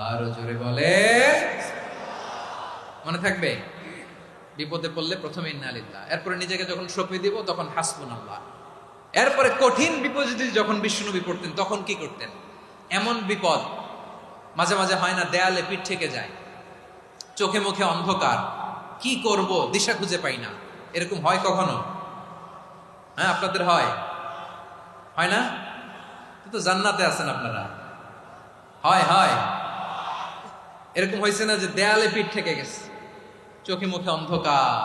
আরো জোরে বলে, মনে থাকবে? বিপদে পড়লে প্রথমে ইন্না লিল্লাহ, এরপরে নিজেকে যখন সঁপে দিব তখন হাসবুনাল্লাহ। এরপরে কঠিন বিপদে যখন বিষ্ণুনবী পড়তেন তখন কি করতেন? এমন বিপদ মাঝে মাঝে হয় না, দেয়ালে পিঠ থেকে যায়, চোখে মুখে অন্ধকার, কি করব দিশা খুঁজে পাই না, এরকম হয় কখনো? হ্যাঁ, আপনাদের হয়? হয় না? তো জান্নাতে আছেন আপনারা। হয় হয় এরকম হয়েছে না যে দেয়ালে পিঠ থেকে গেছে, চোখে মুখে অন্ধকার,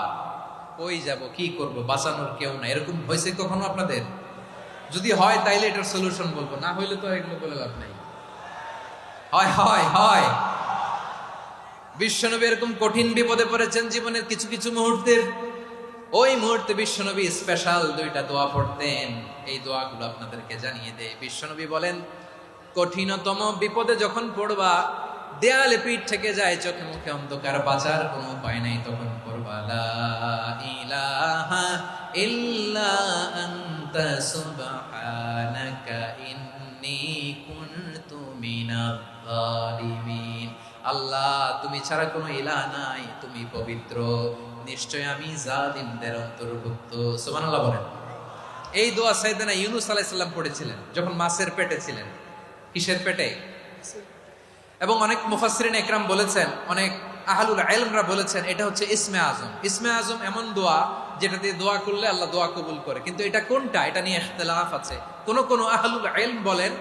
কই যাব, কি করব, বাঁচানোর কেউ না, এরকম হয়েছে কখনো আপনাদের? যদি হয় তাইলে এটার সলিউশন বলবো, না হইলে তো এগুলো বলে লাভ নাই। হয় হয় হয় বিশ্বনবী এরকম কঠিন বিপদে পড়েছেন জীবনের কিছু কিছু মুহূর্তে। ওই মুহূর্তে বিশ্বনবী স্পেশাল দুইটা দোয়া পড়তেন। এই দোয়াগুলো আপনাদেরকে জানিয়ে দেয়। বিশ্বনবী বলেন, কঠিনতম বিপদে যখন পড়বা, দেয়ালে পিঠ থেকে যায়, চোখে মুখে অন্ধকার, বাঁচার কোনো উপায় নাই, তখন পড়বা লা ইলাহা ইল্লা আনতা সুবহানাকা ইন্নী কুনতু মিনাজ জালিমিন। আল্লাহ, তুমি ছাড়া কোনো ইলাহ নাই, তুমি পবিত্র, নিশ্চয় আমি জালিমদের অন্তর্ভুক্ত। সুবহানাল্লাহ বলেন। এই দোয়া সাইয়েদনা ইউনূস আলাইহিস সালাম পড়েছিলেন যখন মাছের পেটে ছিলেন। কিসের পেটে? এবং অনেক মুফাসসিরিন ইকরাম বলেছেন, অনেক আহলুল ইলমরা বলেছেন, এটা হচ্ছে ইসমে আজম। ইসমে আজম এমন দোয়া যেটা দিয়ে দোয়া করলে আল্লাহ দোয়া কবুল করে, কিন্তু এটা কোনটা, এটা নিয়ে ইখতিলাফ আছে। কোন আহলুল ইলম বলেন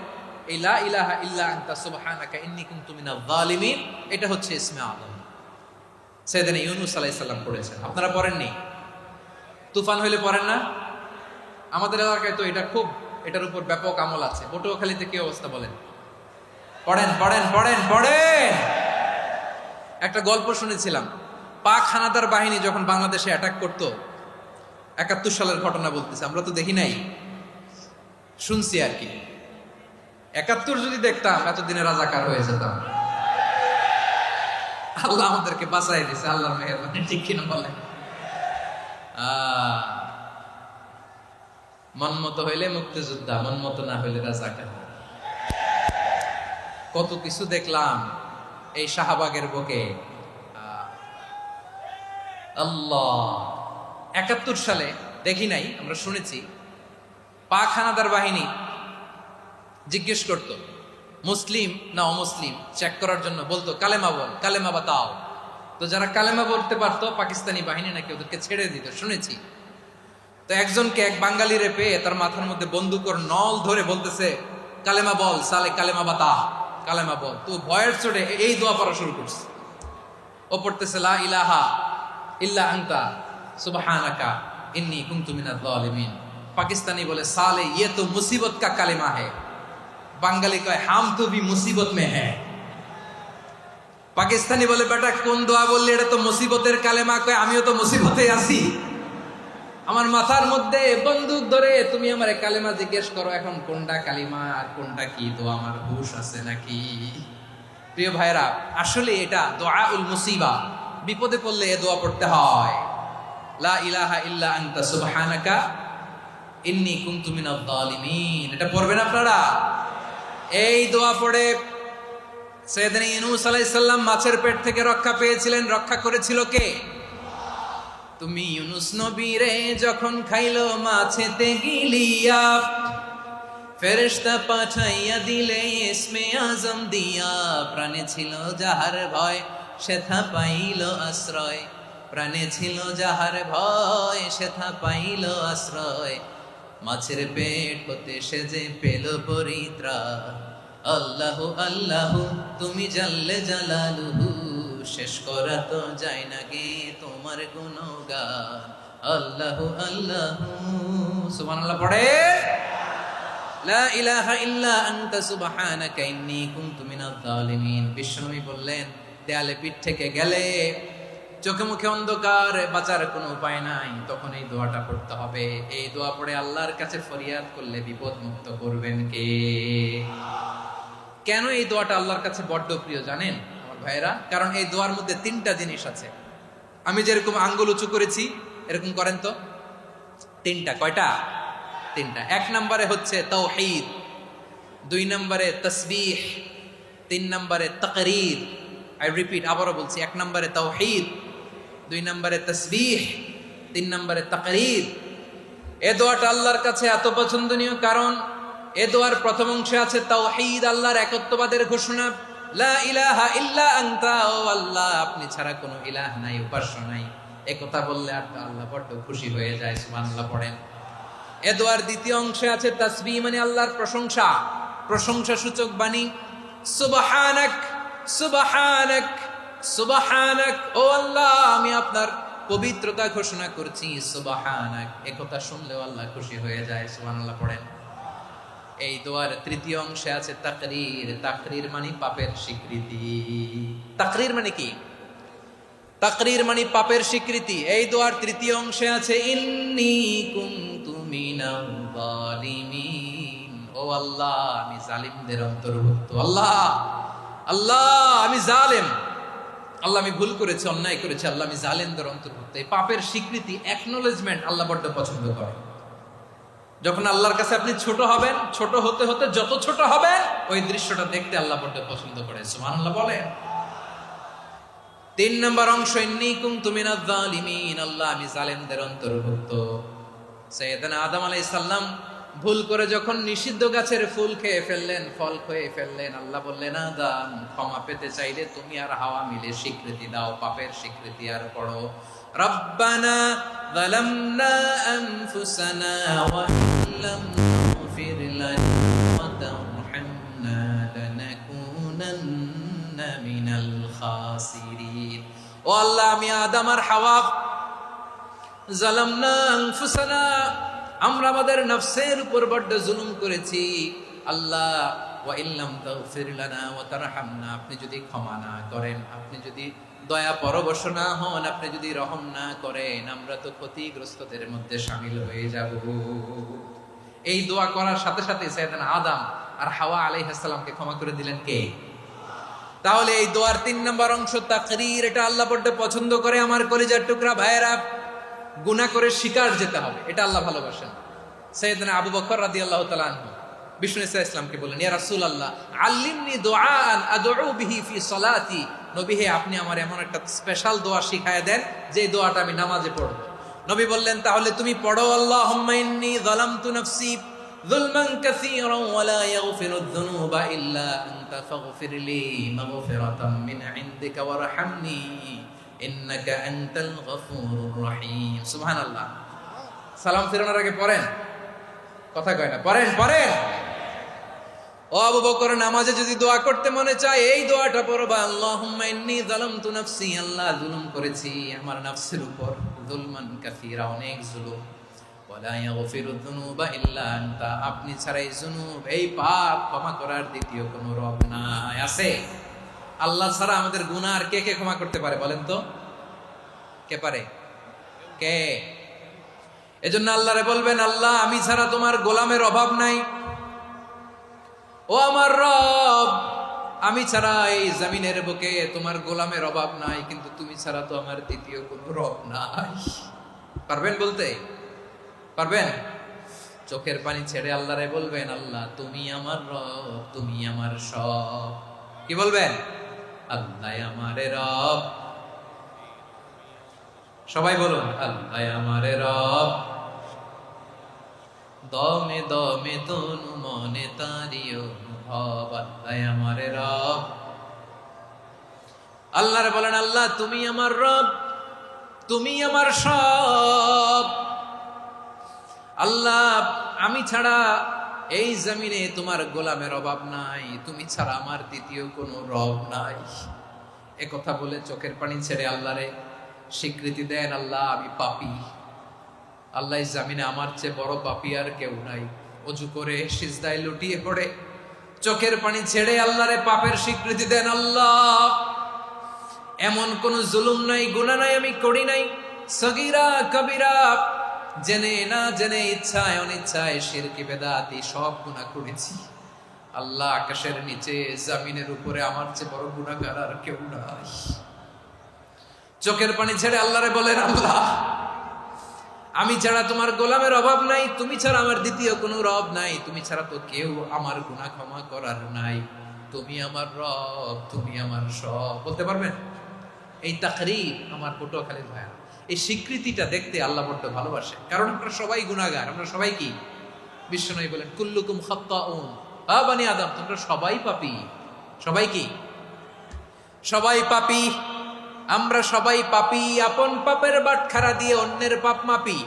এই লা ইলাহা ইল্লা আনতা সুবহানাকা ইন্নী কুনতু মিনাজ জালিমিন, এটা হচ্ছে ইসমে আজম। সাইয়েদনা ইউনূস আলাইহিস সালাম পড়েছেন, আপনারা পড়েননি? তুফান হইলে পড়েন না? আমাদের এলাকায় তো এটা খুব, এটার উপর ব্যাপক আমল আছে। পটুয়াখালীতে কি অবস্থা বলেন? পড়েন পড়েন পড়েন পড়েন। একটা গল্প শুনেছিলাম, পাক হানাদার বাহিনী যখন বাংলাদেশে অ্যাটাক করতো, ৭১ সালের ঘটনা বলতেছে, আমরা তো দেখি নাই, শুনছি আর কি। ৭১ যদি দেখতাম, এতদিনে রাজাকার হয়ে যেতাম। আল্লাহ আমাদেরকে বাঁচাই দিছে, আল্লাহর মেহেরবানি, ঠিক কিনা বলেন? মন মতো হইলে মুক্তিযোদ্ধা, মন মতো না হইলে রাজাকার। কত কিছু দেখলাম এই শাহবাগের বুকে। আল্লাহ, ৭১ সালে দেখি নাই, আমরা শুনেছি, পাক হানাদার বাহিনী জিজ্ঞেস করত মুসলিম না অমুসলিম চেক করার জন্য, বলতো কালেমা বল, কালেমা বাতাও। তো যারা কালেমা বলতে পারতো, পাকিস্তানি বাহিনী নাকি ওদেরকে ছেড়ে দিত, শুনেছি। তো একজনকে, এক বাঙালিরে পেয়ে তার মাথার মধ্যে বন্দুকর নল ধরে বলতেছে, কালেমা বল সালে, কালেমা বাতা, কালেমা বল। তো ভয়ের চোটে এই দোয়া পড়া শুরু করছে। ও পড়তেছে লা ইলাহা ইল্লা আনতা সুবহানাকা ইন্নী কুনতু মিনাজ জালিমিন। পাকিস্তানি বলে সালে ইয়ে তো মুসিবত কা কালেমা হ্যায়, বাঙালি কয় হাম তো ভি মুসিবত মে হ্যায়। পাকিস্তানি বলে বেটা কোন দোয়া বললি, এটা তো মুসিবতের কালেমা। কয় আমিও তো মুসিবতে আছি, আমার মাথার মধ্যে বন্দুক ধরে তুমি আমার কালেমা জিজ্ঞেস করো, এখন কোনটা কালিমা আর কোনটা কি দোয়া, আমার হুশ আছে নাকি? প্রিয় ভাইরা, আসলে এটা দুআউল মুসিবা, বিপদে পড়লে এ দোয়া পড়তে হয়। লা ইলাহা ইল্লা আনতা সুবহানাকা ইন্নী কুনতু মিনাজ জালিমিন। এটা পড়বেন আপনারা। এই দোয়া পড়ে সাইয়েদনা ইউনূস আলাইহিস সালাম মাছের পেট থেকে রক্ষা পেয়েছিলেন। রক্ষা করেছিল কে? তুমি ইউনূস নবীরে যখন খাইলো মাছেতে গিলিয়া, ফেরেশতা পাঠাইয়া দিলে ইসমে আজম দিয়া। প্রাণে ছিল যাহার ভয় সেথা পাইল আশ্রয়, প্রাণে ছিল যাহার ভয় সেথা পাইল আশ্রয়। মাছের পেট হতে সে যে পেল পরিত্রাণ। আল্লাহু আল্লাহু তুমি জাল্লে জালালুহু, শেষ করা তো যায় না গে তোমার গুণগান। আল্লাহু আল্লাহু সুবহানাল্লাহ পড়ে। লা ইলাহা ইল্লা আনতা সুবহানাকা ইন্নী কুনতু মিনাজ জালিমিন। বিশ্বনবী বললেন, দেয়ালে পিঠ থেকে গেলে, চোখে মুখে অন্ধকার, বাঁচার কোনো উপায় নাই, তখন এই দোয়াটা পড়তে হবে। এই দোয়া পড়ে আল্লাহর কাছে ফরিয়াদ করলে বিপদ মুক্ত করবেন কে? কেন এই দোয়াটা আল্লাহর কাছে বড্ড প্রিয় জানেন আমার ভাইরা? কারণ এই দোয়ার মধ্যে তিনটা জিনিস আছে। আমি যেরকম আঙ্গুল উঁচু করেছি এরকম করেন তো। তিনটা। কয়টা? তিনটা। এক নম্বরে হচ্ছে তাওহীদ, দুই নম্বরে তাসবিহ, তিন নম্বরে তাকরীর। আই রিপিট, আবারও বলছি, এক নম্বরে তাওহীদ, দুই নম্বরে তাসবিহ, তিন নম্বরে তাকরীর। এ দোয়াটা আল্লাহর কাছে এত পছন্দনীয় কারণ এ দোয়ার প্রথম অংশে আছে তাওহীদ, আল্লাহর একত্ববাদের ঘোষণা। লা ইলাহা ইল্লা আনতা, ও আল্লাহ আপনি ছাড়া কোনো ইলাহ নাই, উপাস্য নাই। এ কথা বললে আর আল্লাহ বড় খুশি হয়ে যায়। সুবহানাল্লাহ পড়েন। এ দোয়ার দ্বিতীয় অংশে আছে তাসবিহ, মানে আল্লাহর প্রশংসা, প্রশংসা সূচক বাণী। সুবহানাক সুবহানাক সুবহানাক, ও আল্লাহ আমি আপনার পবিত্রতা ঘোষণা করছি। সুবহানাক, এ কথা শুনলেও আল্লাহ খুশি হয়ে যায়। সুবহানাল্লাহ পড়েন। এই দোয়ার তৃতীয় অংশে আছে তাকরীর। তাকরীর মানে পাপের স্বীকৃতি। তাকরীর মানে কি? তাকরীর মানে পাপের স্বীকৃতি। এই দোয়ার তৃতীয় অংশে আছে ইন্নী কুনতু মিনাল জালিমিন, ও আল্লাহ আমি জালিমদের অন্তর্ভুক্ত। আল্লাহ আল্লাহ আমি জালেম, আল্লাহ আমি ভুল করেছি, অন্যায় করেছি, আল্লাহ আমি জালেমদের অন্তর্ভুক্ত। এই পাপের স্বীকৃতি, অ্যাকনোলেজমেন্ট আল্লাহ বড্ড পছন্দ করে। যখন আল্লাহর কাছে আপনি ছোট হবেন, ছোট হতে হতে যত ছোট হবেন, ওই দৃশ্যটা দেখতে আল্লাহ বড্ড পছন্দ করে। সুবহানাল্লাহ বলেন। তিন নম্বর অংশ ইন্নী কুনতু মিনাজ জালিমিন, আল্লাহ আমি জালেমদের অন্তর্ভুক্ত। সাইয়েদনা আদম আলাইহিস সালাম ভুল করে যখন নিষিদ্ধ গাছের ফুল খেয়ে ফেললেন, ফল খেয়ে ফেললেন, আল্লাহ বললেন আদম ক্ষমা পেতে চাইলে তুমি আর হাওয়া মিলে স্বীকৃতি দাও, পাপের স্বীকৃতি। আর পড়ো রব্বানা যালামনা আনফুসানা ওয়া ইল্লাম তাগফির লানা ওয়া তারহামনা লানাকুনান্না মিনাল খাসিরিন। ও আল্লাহ আমি আদম আর হাওয়া যালামনা আনফুসানা, আমরা আমাদের নফসের উপর বড্ড জুলুম করেছি। আল্লাহ ওয়া ইল্লাম তাগফির লানা ওয়া তারহামনা, আপনি যদি ক্ষমা না করেন, আপনি যদি দয়া পরবশ না হন, আপনি যদি রহম না করেন, আমরা তো ক্ষতিগ্রস্তদের মধ্যে শামিল হয়ে যাব। এই দোয়া করার সাথে সাথে সাইয়েদনা আদম আর হাওয়া আলাইহিস সালামকে ক্ষমা করে দিলেন কে? তাহলে এই দোয়ার তিন নম্বর অংশ তাকরীর, এটা আল্লাহ বড্ড পছন্দ করে। আমার কলিজার টুকরা ভাইয়েরা, গুনাহ করে শিকার যেতে হবে, এটা আল্লাহ ভালোবাসেন। সাইয়েদনা আবু বকর রাদিয়াল্লাহু তাআলা আনহু বিষ্ণু ইসলামকে বললেন, ইয়া রাসূলুল্লাহ আল্লিমনি দুআআন আদউ বিহি ফি সালাতি, নবী হে আপনি আমার এমন একটা স্পেশাল দোয়া শিখায় দেন যে দোয়াটা আমি নামাজে পড়ব। নবী বললেন, তাহলে তুমি পড়ো আল্লাহুম্মা ইন্নী যালামতু নাফসি যুলমান কাসীরান ওয়া লা ইয়াগফিরুয যুনুবা ইল্লা আনতা ফাগফিরলি মাগফিরাতাম মিন ইনদিকা ওয়ারহামনি ইন্নাকা আনতাল গফুরুর রহিম। সুবহানাল্লাহ। সালাম ফিরানোর আগে পড়েন, কথা কয় না, পড়েন পড়েন। ও আবু বকর, নামাজে যদি দোয়া করতে মনে চায় এই দোয়াটা পড়বা, আল্লাহুম্মা ইন্নী যালামতু নাফসি, আল্লাহ জুলুম করেছি আমার নফসের উপর। যুলমান কাসীরা, অনেক জুলুম। ওয়ালা ইয়াগফিরুয যুনুবা ইল্লা আনতা, আপনি ছাড়া এই যুনুব, এই পাপ ক্ষমা করার দ্বিতীয় কোনো রব নাই। আছে? আল্লাহ ছাড়া আমাদের গুনাহ আর কে কে ক্ষমা করতে পারে বলেন তো? কে পারে? কে? এজন্য আল্লাহরে বলবেন, আল্লাহ আমি ছাড়া তোমার গোলামের অভাব নাই। ও আমার রব, আমি ছাড়া এই জমিনের বুকে তোমার গোলামের অভাব নাই, কিন্তু তুমি ছাড়া তো আমার দ্বিতীয় কোনো রব নাই। পারবেন বলতে? পারবেন? চোখের পানি ছেড়ে আল্লাহরে বলবেন, আল্লাহ তুমি আমার রব, তুমি আমার সব। কি বলবেন? আল্লাহ আমারে রব। সবাই বলুন, আল্লাহ আমারে রব। দমে দমে তনু মনে তারি অনুভব, আল্লাহ আমারে রব। আল্লাহরে বলেন, আল্লাহ তুমি আমার রব, তুমি আমার সব। আল্লাহ আমি ছাড়া এই জমিনে তোমার গোলামের অভাব নাই, তুমি ছাড়া আমার দ্বিতীয় কোনো রব নাই। এ কথা বলে চোখের পানি ছেড়ে আল্লাহরে স্বীকৃতি দেন, আল্লাহ আমি পাপী। আল্লাহ জামিনে আমার চেয়ে বড় পাপী আর কেউ নাই। অজু করে সিজদায় লুটিয়ে পড়ে চোখের পানি ছেড়ে আল্লাহরে পাপের স্বীকৃতি দেন, আল্লাহ এমন কোন জুলুম নাই, গুনাহ নাই আমি করি নাই, সগীরা কবিরা, জেনে না জেনে, ইচ্ছায় অনিচ্ছায়, শিরকি বেদাতি সব গুনাহ করেছি। আল্লাহ আকাশের নিচে জমিনের উপরে আমার চেয়ে বড় গুনাহগার আর কেউ নাই। চোখের পানি ছেড়ে আল্লাহরে বলেন, আল্লাহ আমি ছাড়া তোমার গোলামের অভাব নাই, তুমি ছাড়া আমার দ্বিতীয় কোনো রব নাই, তুমি ছাড়া তো কেউ আমার গুনাহ ক্ষমা করার নাই, তুমি আমার রব, তুমি আমার সব। বলতে পারবেন? এই তাকরীর আমার পটুয়াখালীর ভাইয়া, এই স্বীকৃতিটা দেখতে আল্লাহ বড্ড ভালোবাসে, কারণ আমরা সবাই গুনাহগার। আমরা সবাই কি? বিশ্বনবী বলেন, কুল্লুকুম খাত্তাউন, আ বানি আদম, তোমরা সবাই পাপী। সবাই কি? সবাই পাপী। আমরা সবাই পাপী। আপন পাপের বাটখারা দিয়ে অন্যের পাপ মাপি।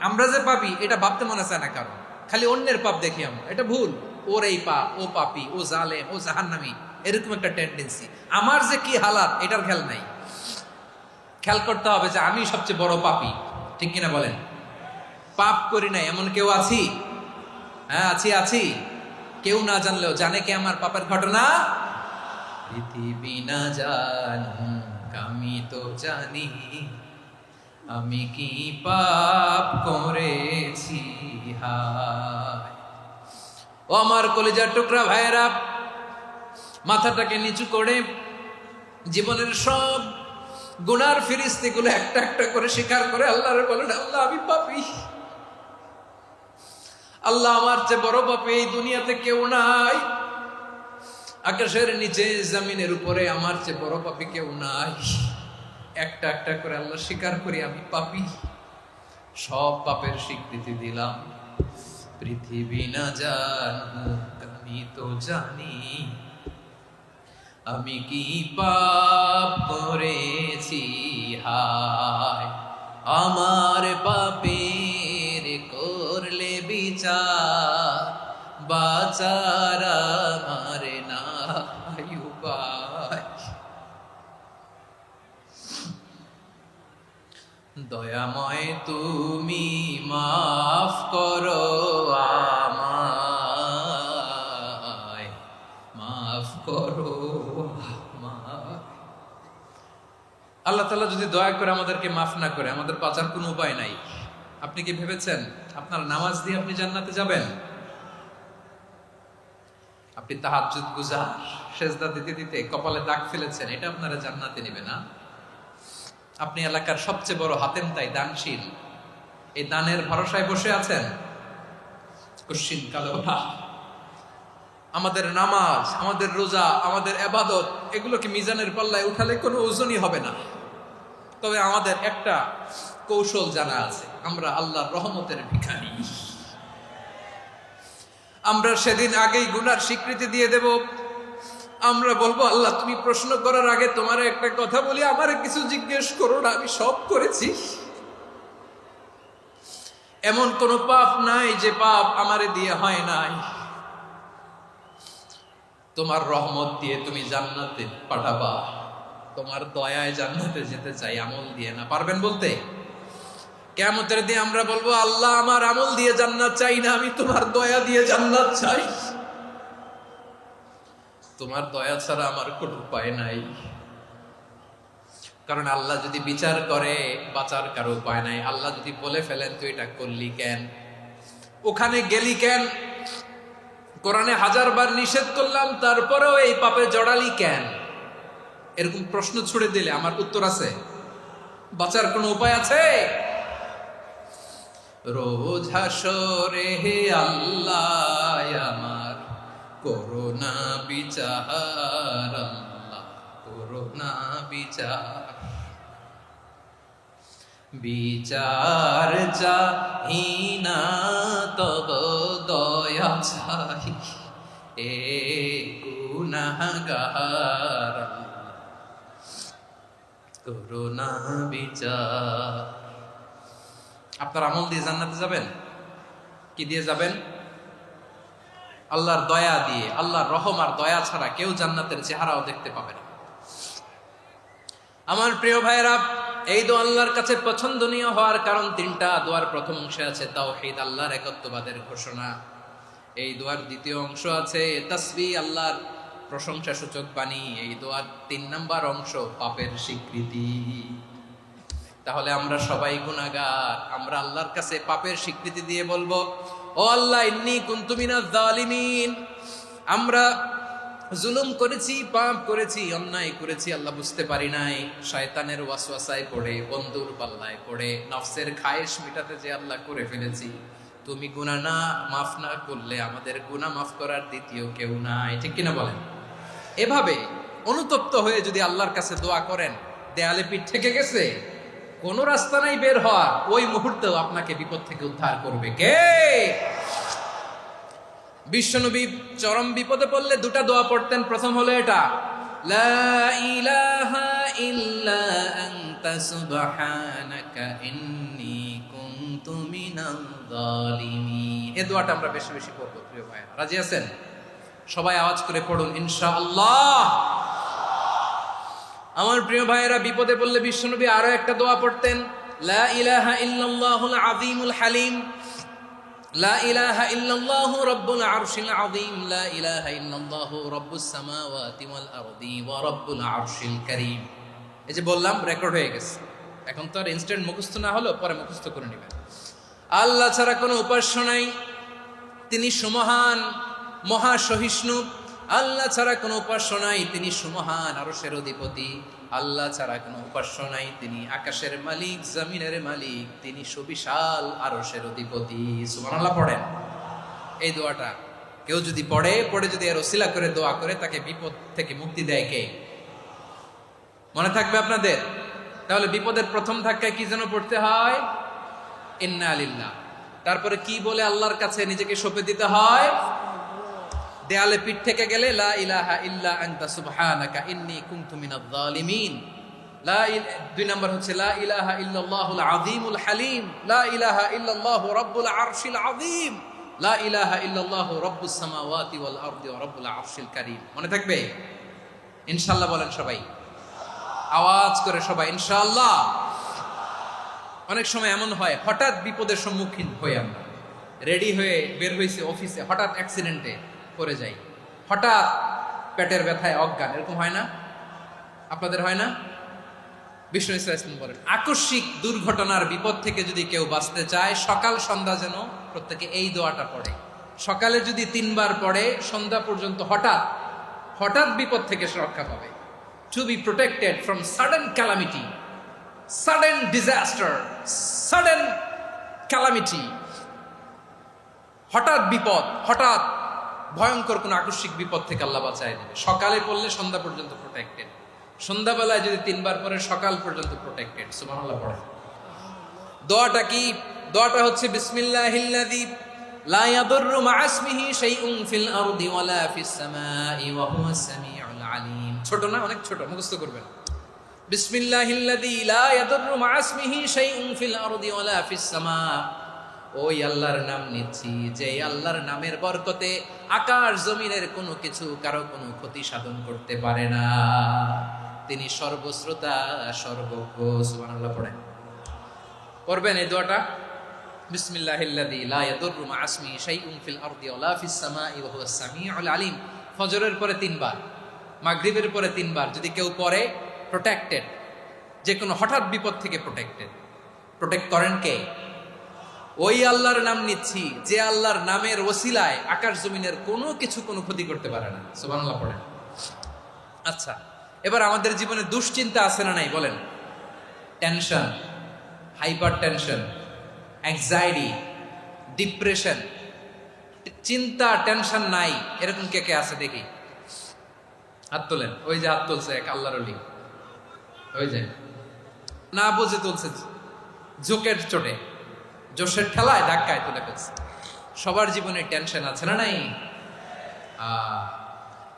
আমরা যে পাপী এটা ভাবতে মনে চায় না কারণ, খালি অন্যের পাপ দেখি আমরা, এটা ভুল। ওর এই পাপ, ও পাপী, ও জালেম, ও জাহান্নামী, এরকম একটা টেন্ডেন্সি। আমার যে কি হালাত এটার খেয়াল নাই। খেয়াল করতে হবে যে আমি সবচেয়ে বড় পাপী, ঠিক কিনা বলেন? পাপ করি নাই এমন কেউ আছি? হ্যাঁ আছি। কেউ না জানলেও জানে কে আমার পাপের ঘটনা? পৃথিবী না জানুক আমি তো জানি, আমি কি পাপ করেছি হায়। ও আমার কলিজার টুকরা ভাইয়েরা, মাথাটাকে নিচু করে জীবনের সব গুনার ফিরিস্তিগুলো একটা একটা করে স্বীকার করে আল্লাহরে বলেন, আল্লাহ আমি পাপী। আল্লাহ আমার চেয়ে বড় পাপী এই দুনিয়াতে কেউ নাই। আকাশের নিচে জমিনের উপরে আমার চেয়ে বড় পাপী কেউ নাই। একটা একটা করে আল্লাহ স্বীকার করি আমি পাপী। সব পাপের স্বীকৃতি দিলাম। পৃথিবী না জানুক আমি তো জানি, আমি কি পাপ করেছি হায়। আমার পাপের করলে বিচার, বাঁচার আমার নাই উপায়। দয়াময় তুমি মাফ করো আমায়, মাফ করো আমায়। আল্লাহ তাআলা যদি দয়া করে আমাদেরকে মাফ না করে, আমাদের বাঁচার কোনো উপায় নাই। আপনি কি ভেবেছেন আপনার নামাজ দিয়ে আপনি জান্নাতে যাবেন? আপনি তাহাজ্জুদ গুজার, সেজদা দিতে দিতে কপালে দাগ ফেলেছেন, এটা আপনারা জান্নাতে নেবে না। আপনি এলাকার সবচেয়ে বড় হাতেম তাই দানশীল, এই দানের ভরসায় বসে আছেন, কুশ্চিন কালে ওঠা। আমাদের নামাজ, আমাদের রোজা, আমাদের ইবাদত, এগুলোকে মিজানের পাল্লায় উঠালে কোনো ওজনই হবে না। তবে আমাদের একটা কৌশল জানা আছে, আমরা আল্লাহর রহমতের ভিখারি। আমরা সেদিন আগেই গুনার স্বীকৃতি দিয়ে দেব। আমরা বলবো, আল্লাহ তুমি প্রশ্ন করার আগে তোমার একটা কথা বলি, আমারে কিছু জিজ্ঞেস করো না, আমি সব করেছি। এমন কোন পাপ নাই যে পাপ আমারে দিয়ে হয় নাই। তোমার রহমত দিয়ে তুমি জান্নাতে পাঠাবা, তোমার দয়ায় জান্নাতে যেতে চাই, আমল দিয়ে না। পারবেন বলতে? কিয়ামতের দিন আমরা বলবো, আল্লাহ আমার আমল দিয়ে জান্নাত চাই না, আমি তোমার দয়া দিয়ে জান্নাত চাই। তোমার দয়া ছাড়া আমার কোনো উপায় নাই। কারণ আল্লাহ যদি বিচার করে বাঁচার কারো উপায় নাই। আল্লাহ যদি বলে ফেলেন তুই এটা করলি কেন, ওখানে গেলি কেন, কোরআনে 1000 বার নিষেধ করলাম তারপরেও এই পাপে জড়ালি কেন, এরকম প্রশ্ন ছুড়ে দিলে আমার উত্তর আছে? বাঁচার কোনো উপায় আছে? রোজ হাসরে হে আল্লাহ আমার করোনা বিচার, আল্লাহ করোনা বিচার, বিচার চাহি না তব দয়া চাই, এ গুনাহগার করোনা বিচার। আপনার আমল দিয়ে জান্নাতে যাবেন? কি দিয়ে যাবেন? আল্লাহর দয়া দিয়ে। আল্লাহর রহম আর দয়া ছাড়া কেউ জান্নাতের চেহারাও দেখতে পাবে না। আমার প্রিয় ভাইরা, এই দোয়া আল্লাহর কাছে পছন্দনীয় হওয়ার কারণ 3টা। দোয়ার প্রথম অংশে আছে তাওহীদ, আল্লাহর একত্ববাদের ঘোষণা। এই দোয়ার দ্বিতীয় অংশ আছে তাসবিহ, আল্লাহর প্রশংসা সূচক বাণী। এই দোয়ার 3 নাম্বার অংশ পাপের স্বীকৃতি। তাহলে আমরা সবাই গুনাহগার। আমরা আল্লাহর কাছে পাপের স্বীকৃতি দিয়ে বলবো, ও আল্লাহ ইন্নী কুনতু মিনাজ জালিমিন, আমরা জুলুম করেছি, পাপ করেছি, অন্যায় করেছি, আল্লাহ বুঝতে পারি নাই, শয়তানের ওয়াসওয়াসায় পড়ে, বন্ধুর পাল্লায় পড়ে, নফসের খায়েশ মিটাতে যে আল্লাহ করে ফেলেছি। তুমি গুনাহ না মাফ না করলে আমাদের গুনাহ মাফ করার দ্বিতীয় কেউ নাই। ঠিক কিনা বলেন? এভাবে অনুতপ্ত হয়ে যদি আল্লাহর কাছে দোয়া করেন, দেয়ালে পিঠ থেকে গেছে, কোন রাস্তা নাই বের হওয়ার, ওই মুহূর্তেও আপনাকে বিপদ থেকে উদ্ধার করবে কে? বিশ্বনবী চরম বিপদে পড়লে 2টা দোয়া পড়তেন। প্রথম হলো এটা, লা ইলাহা ইল্লা আনতা সুবহানাকা ইন্নী কুনতু মিনাল জালিমিন। এই দোয়াটা আমরা বেশি বেশি পড়ব প্রিয় ভাইরা। রাজি আছেন? সবাই আওয়াজ করে পড়ুন ইনশাআল্লাহ। আমার প্রিয় ভাইয়েরা, বিপদে পড়লে বিশ্বনবী আরো একটা দোয়া পড়তেন, লা ইলাহা ইল্লাল্লাহুল আযীমুল হালিম, লা ইলাহা ইল্লাল্লাহু রাব্বুল আরশিল আযীম, লা ইলাহা ইল্লাল্লাহু রাব্বুস সামাওয়াতি ওয়াল আরদি ওয়া রাব্বুল আরশিল কারীম। এই যে বললাম, রেকর্ড হয়ে গেছে। এখন তো আর ইনস্ট্যান্ট মুখস্থ না হলো, পরে মুখস্থ করে নেবেন। আল্লাহ ছাড়া কোনো উপাস্য নাই, তিনি সুমহান, মহাসহিষ্ণু। আল্লাহ ছাড়া কোনো উপাস্য নাই, তিনি সুমহান, আরশের অধিপতি। আল্লাহ ছাড়া কোনো উপাস্য নাই, তিনি আকাশের মালিক, জমিনের মালিক, তিনি সুবিশাল আরশের অধিপতি। সুবহানাল্লাহ পড়েন। এই দোয়াটা কেউ যদি পড়ে যদি এর ওসিলা করে দোয়া করে, তাকে বিপদ থেকে মুক্তি দেয় কে? মনে থাকবে আপনাদের? তাহলে বিপদের প্রথম ধাক্কায় কি যেন পড়তে হয়? ইন্না লিল্লাহ। তারপরে কি বলে আল্লাহর কাছে নিজেকে সঁপে দিতে হয়? দেয়ালে পিঠ থেকে গেলে লা ইলাহা ইল্লা আনতা সুবহানাকা ইন্নী কুনতু মিনাজ জালিমিন। 2 নম্বর হচ্ছে লা ইলাহা ইল্লাল্লাহুল আযীমুল হালিম, লা ইলাহা ইল্লাল্লাহু রাব্বুল আরশিল আযীম, লা ইলাহা ইল্লাল্লাহু রাব্বুস সামাওয়াতি ওয়াল আরদি ওয়া রাব্বুল আরশিল কারীম। মনে থাকবে? ইনশাআল্লাহ বলেন সবাই, আওয়াজ করে সবাই ইনশাআল্লাহ। অনেক সময় এমন হয়, হঠাৎ বিপদের সম্মুখীন হই আমরা, রেডি হয়ে বের হইছে অফিসে, হঠাৎ অ্যাক্সিডেন্টে পড়ে যাই, হঠাৎ পেটের ব্যথায় অজ্ঞান, এরকম হয় না? আপনাদের হয় না? বিষ্ণু ইসলাম বলেন, আকস্মিক দুর্ঘটনার বিপদ থেকে যদি কেউ বাঁচতে চায়, সকাল সন্ধ্যা যেন প্রত্যেকে এই দোয়াটা পড়ে। সকালে যদি 3 বার পড়ে, সন্ধ্যা পর্যন্ত হঠাৎ বিপদ থেকে সে রক্ষা পাবে। To be protected from sudden calamity, sudden disaster, sudden calamity, হঠাৎ বিপদ, হঠাৎ ভয়ঙ্কর কোন আকস্মিক বিপদ থেকে আল্লাহ বাঁচায় দেবে। সকালে পড়লে সন্ধ্যা পর্যন্ত প্রোটেক্টেড, সন্ধ্যাবেলায় যদি 3 বার পরে সকাল পর্যন্ত প্রোটেক্টেড। সুবহানাল্লাহ পড়ে। দোয়াটা কি? দোয়াটা হচ্ছে বিসমিল্লাহিল্লাযী লা ইয়াদুররু মা'a ইসমিহি শাইউন ফিল আরদি ওয়ালা ফিস সামাই ওয়া হুয়াস সামিউল আলিম। ছোট না? অনেক ছোট, মুখস্থ করবেন। বিসমিল্লাহিল্লাযী লা ইয়াদুররু মা'a ইসমিহি শাইউন ফিল আরদি ওয়ালা ফিস সামা। ওই আল্লাহর নাম নিচ্ছি, যে আল্লাহর নামের বরকতে আকাশ জমিনের কোনো কিছু কারো কোনো ক্ষতি সাধন করতে পারে না। তিনি সর্বশ্রোতা, সর্বজ্ঞ। সুবহানাল্লাহ পড়েন। পড়বেন এই দোয়াটা, বিসমিল্লাহিল্লাযী লা ইয়াদুররু মা ইসমিহি শাইউন ফিল আরদি ওয়ালা ফিস সামাই ওয়া হুয়াস সামিউল আলিম। ফজরের পরে 3 বার, মাগরিবের পরে 3 বার যদি কেউ পড়ে প্রোটেক্টেড, যে কোনো হঠাৎ বিপদ থেকে প্রোটেক্টেড। প্রোটেক্ট করেন কে? ওই আল্লাহর নাম নিচ্ছি যে আল্লাহর নামের ওসিলায় আকাশ জমিনের কোনো কিছু কোনো ক্ষতি করতে পারে না। সুবহানাল্লাহ পড়েন। আচ্ছা, এবার আমাদের জীবনে দুশ্চিন্তা আছে না নাই বলেন? Tension, hyper tension, anxiety, depression, চিন্তা টেনশন নাই এরকম কে কে আছে দেখি, হাত তোলেন। ওই যে হাত তুলছে এক আল্লাহর ওলি, ওই যে না বুঝে তুলছে, জোকের চোটে, জোশের ঠেলায় ধাক্কায় তুলে ফেলছে। সবার জীবনে টেনশন আছে না নাই?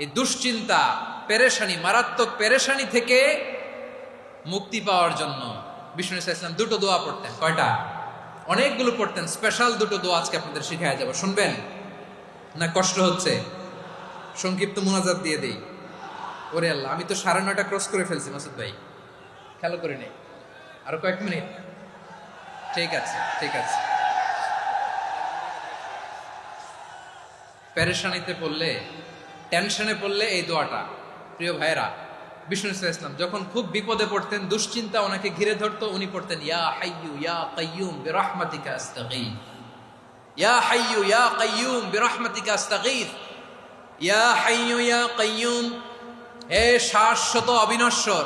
এই দুশ্চিন্তা, পেরেশানি, মারাত্মক পেরেশানি থেকে মুক্তি পাওয়ার জন্য বিষ্ণু ইসলাম দুটো দোয়া পড়তেন। কয়টা? অনেকগুলো পড়তেন। স্পেশাল দুটো দোয়া আজকে আপনাদের শিখায় যাব, শুনবেন না? কষ্ট হচ্ছে? সংক্ষিপ্ত মুনাজাত দিয়ে দেই। ওরে আল্লাহ, আমি তো 9:30 ক্রস করে ফেলছি মাসুদ ভাই, খেয়াল করে নেই। আরো কয়েক মিনিট? ঠিক আছে, ঠিক আছে। পেরেশানিতে পড়লে, টেনশনে পড়লে এই দোয়াটা, প্রিয় ভাইরা, বিষ্ণু ইসলাম যখন খুব বিপদে পড়তেন, দুশ্চিন্তা ওনাকে ঘিরে ধরতো, উনি পড়তেন ইয়া হাইয়ু ইয়া কাইয়ুম বিরহমাতিকা আস্তাগীথ, ইয়া হাইয়ু ইয়া কাইয়ুম বিরহমাতিকা আস্তাগীথ, ইয়া হাইয়ু ইয়া কাইয়ুম, হে শাশ্বত অবিনশ্বর,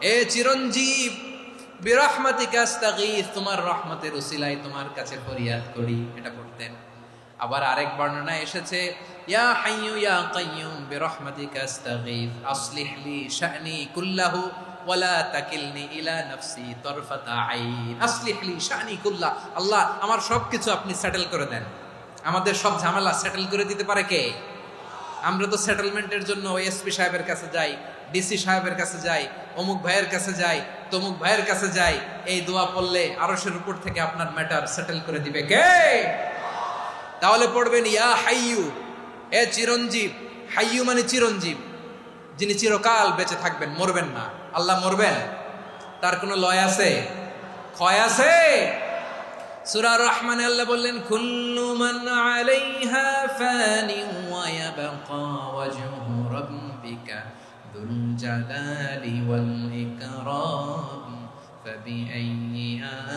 হে চিরঞ্জীব, বিরহমাতিকা আস্তাগীথ, তোমার রহমতের উসিলায় তোমার কাছে ফরিয়াদ করি। এটা পড়তেন। আবার আরেক বর্ণনায় এসেছে ইয়া হাইয়ু ইয়া কাইয়ুম বিরহমাতিকা আস্তাগীথ আসলিহ লি শা'নি কুল্লাহু ওয়ালা তাকিলনি ইলা নাফসি তারফাতা আইন। আসলিহ লি শা'নি কুল্লাহ, আল্লাহ আমার সবকিছু আপনি সেটেল করে দেন। আমাদের সব ঝামেলা সেটেল করে দিতে পারে কে? আমরা তো সেটেলমেন্টের জন্য এসপি সাহেবের কাছে যাই, ডিসি সাহেবের কাছে যাই, অমুক ভাইয়ের কাছে যাই, তমুক ভাইয়ের কাছে যাই। এই দোয়া পড়লে আরশের উপর থেকে আপনার ম্যাটার সেটেল করে দিবে কে? তাহলে পড়বেন ইয়া হাইয়ু, এ চিরঞ্জীব। হাইয়ু মানে চিরঞ্জীব, যিনি চিরকাল বেঁচে থাকবেন, মরবেন না। আল্লাহ মরবেন? তার কোনো লয় আছে? ক্ষয় আছে? সূরা রহমানে আল্লাহ বললেন কুল্লু মান আলাইহা ফানি ওয়া ইয়াবকা ওয়াজহু রাব্বিকা যুল জালালি ওয়াল ইকরাম ফাবিআইয়ি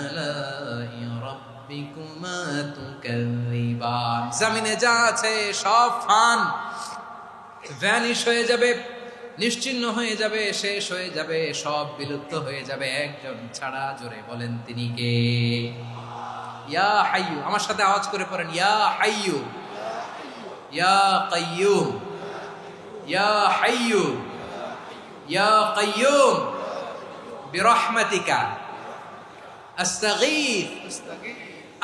আলাই রাব্বিকুমা তুকাযিবান। জমিনে যা আছে সব ফান, ভ্যানিশ হয়ে যাবে, নিশ্চিহ্ন হয়ে যাবে, শেষ হয়ে যাবে, সব বিলুপ্ত হয়ে যাবে, একজন ছাড়া। জোরে বলেন তিনি কে? ইয়া হাইয়ু। আমার সাথে আওয়াজ করে পড়েন ইয়া হাইয়ু ইয়া কাইয়ুম ইয়া হাইয়ু ইয়া কাইয়ুম বিরহমাতিকা আস্তাগীথ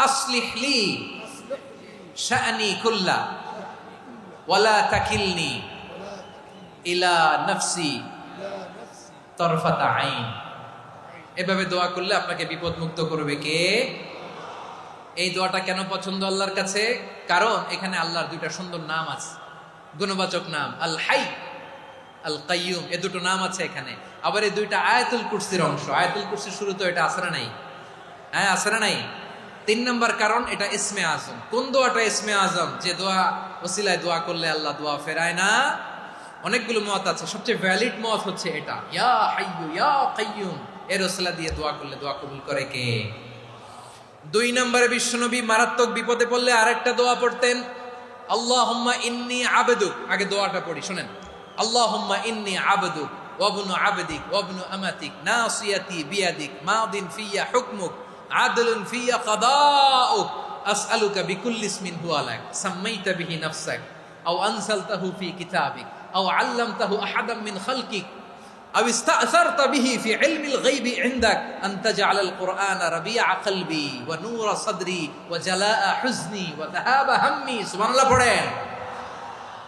আসলিহ লি শা'নি কুল্লা ওয়ালা তাকিলনি ইলা নাফসি তারফাতা আইন। এভাবে দোয়া করলে আপনাকে বিপদ মুক্ত করবে কে? এই দোয়াটা কেন পছন্দ আল্লাহর কাছে? কারণ এখানে আল্লাহর দুইটা সুন্দর নাম আছে, গুণবাচক নাম, আল হাই, আল কাইয়ুম, এই দুটো নাম আছে এখানে। আবার এই দুইটা আয়াতুল কুরসির অংশ। আয়াতুল কুরসির শুরু তো এটা আসরা নাই? হ্যাঁ, আসরা নাই। 3 নম্বর কারণ, এটা ইসমে আজম। কোন দোয়াটা ইসমে আজম? যে দোয়া ওসিলায় দোয়া করলে আল্লাহ দোয়া ফেরায় না। অনেকগুলো মত আছে, সবচেয়ে ভ্যালিড মত হচ্ছে এটা, ইয়া হাইয়ু ইয়া কাইয়ুম, এর ওসিলা দিয়ে দোয়া করলে দোয়া কবুল করে কে? 2 নম্বরে বিশ্বনবী মারাত্মক বিপদে পড়লে আরেকটা দোয়া পড়তেন, আল্লাহুম্মা ইন্নী আবদুক। আগে দোয়াটা পড়ি, শুনেন। আল্লাহুম্মা ইন্নী আবদুক ওয়া ইবনু আবদিক ওয়া ইবনু আমাতিক নাসিয়াতি বিয়াদিক মাদিন ফিয়া হুকমুক আদলুন ফিয়া কাদাউক আসআলুকা বিকুল্লি ইসমিন হুয়া লাক সাম্মাইতা বিহি নাফসাক আও আনসালতাহু ফি কিতাবিক আও আল্লামতাহু আহাদাম মিন খালকিক আও ইস্তা'সারতা বিহি ফি ইলমিল গায়বি ইনদাক আন তাজআলাল কুরআনা রাবিআ কলবি ওয়া নূরা সাদরি ওয়া জালাআ হুজনি ওয়া যাহাবা হাম্মি। সুবহানাল্লাহ পড়েন।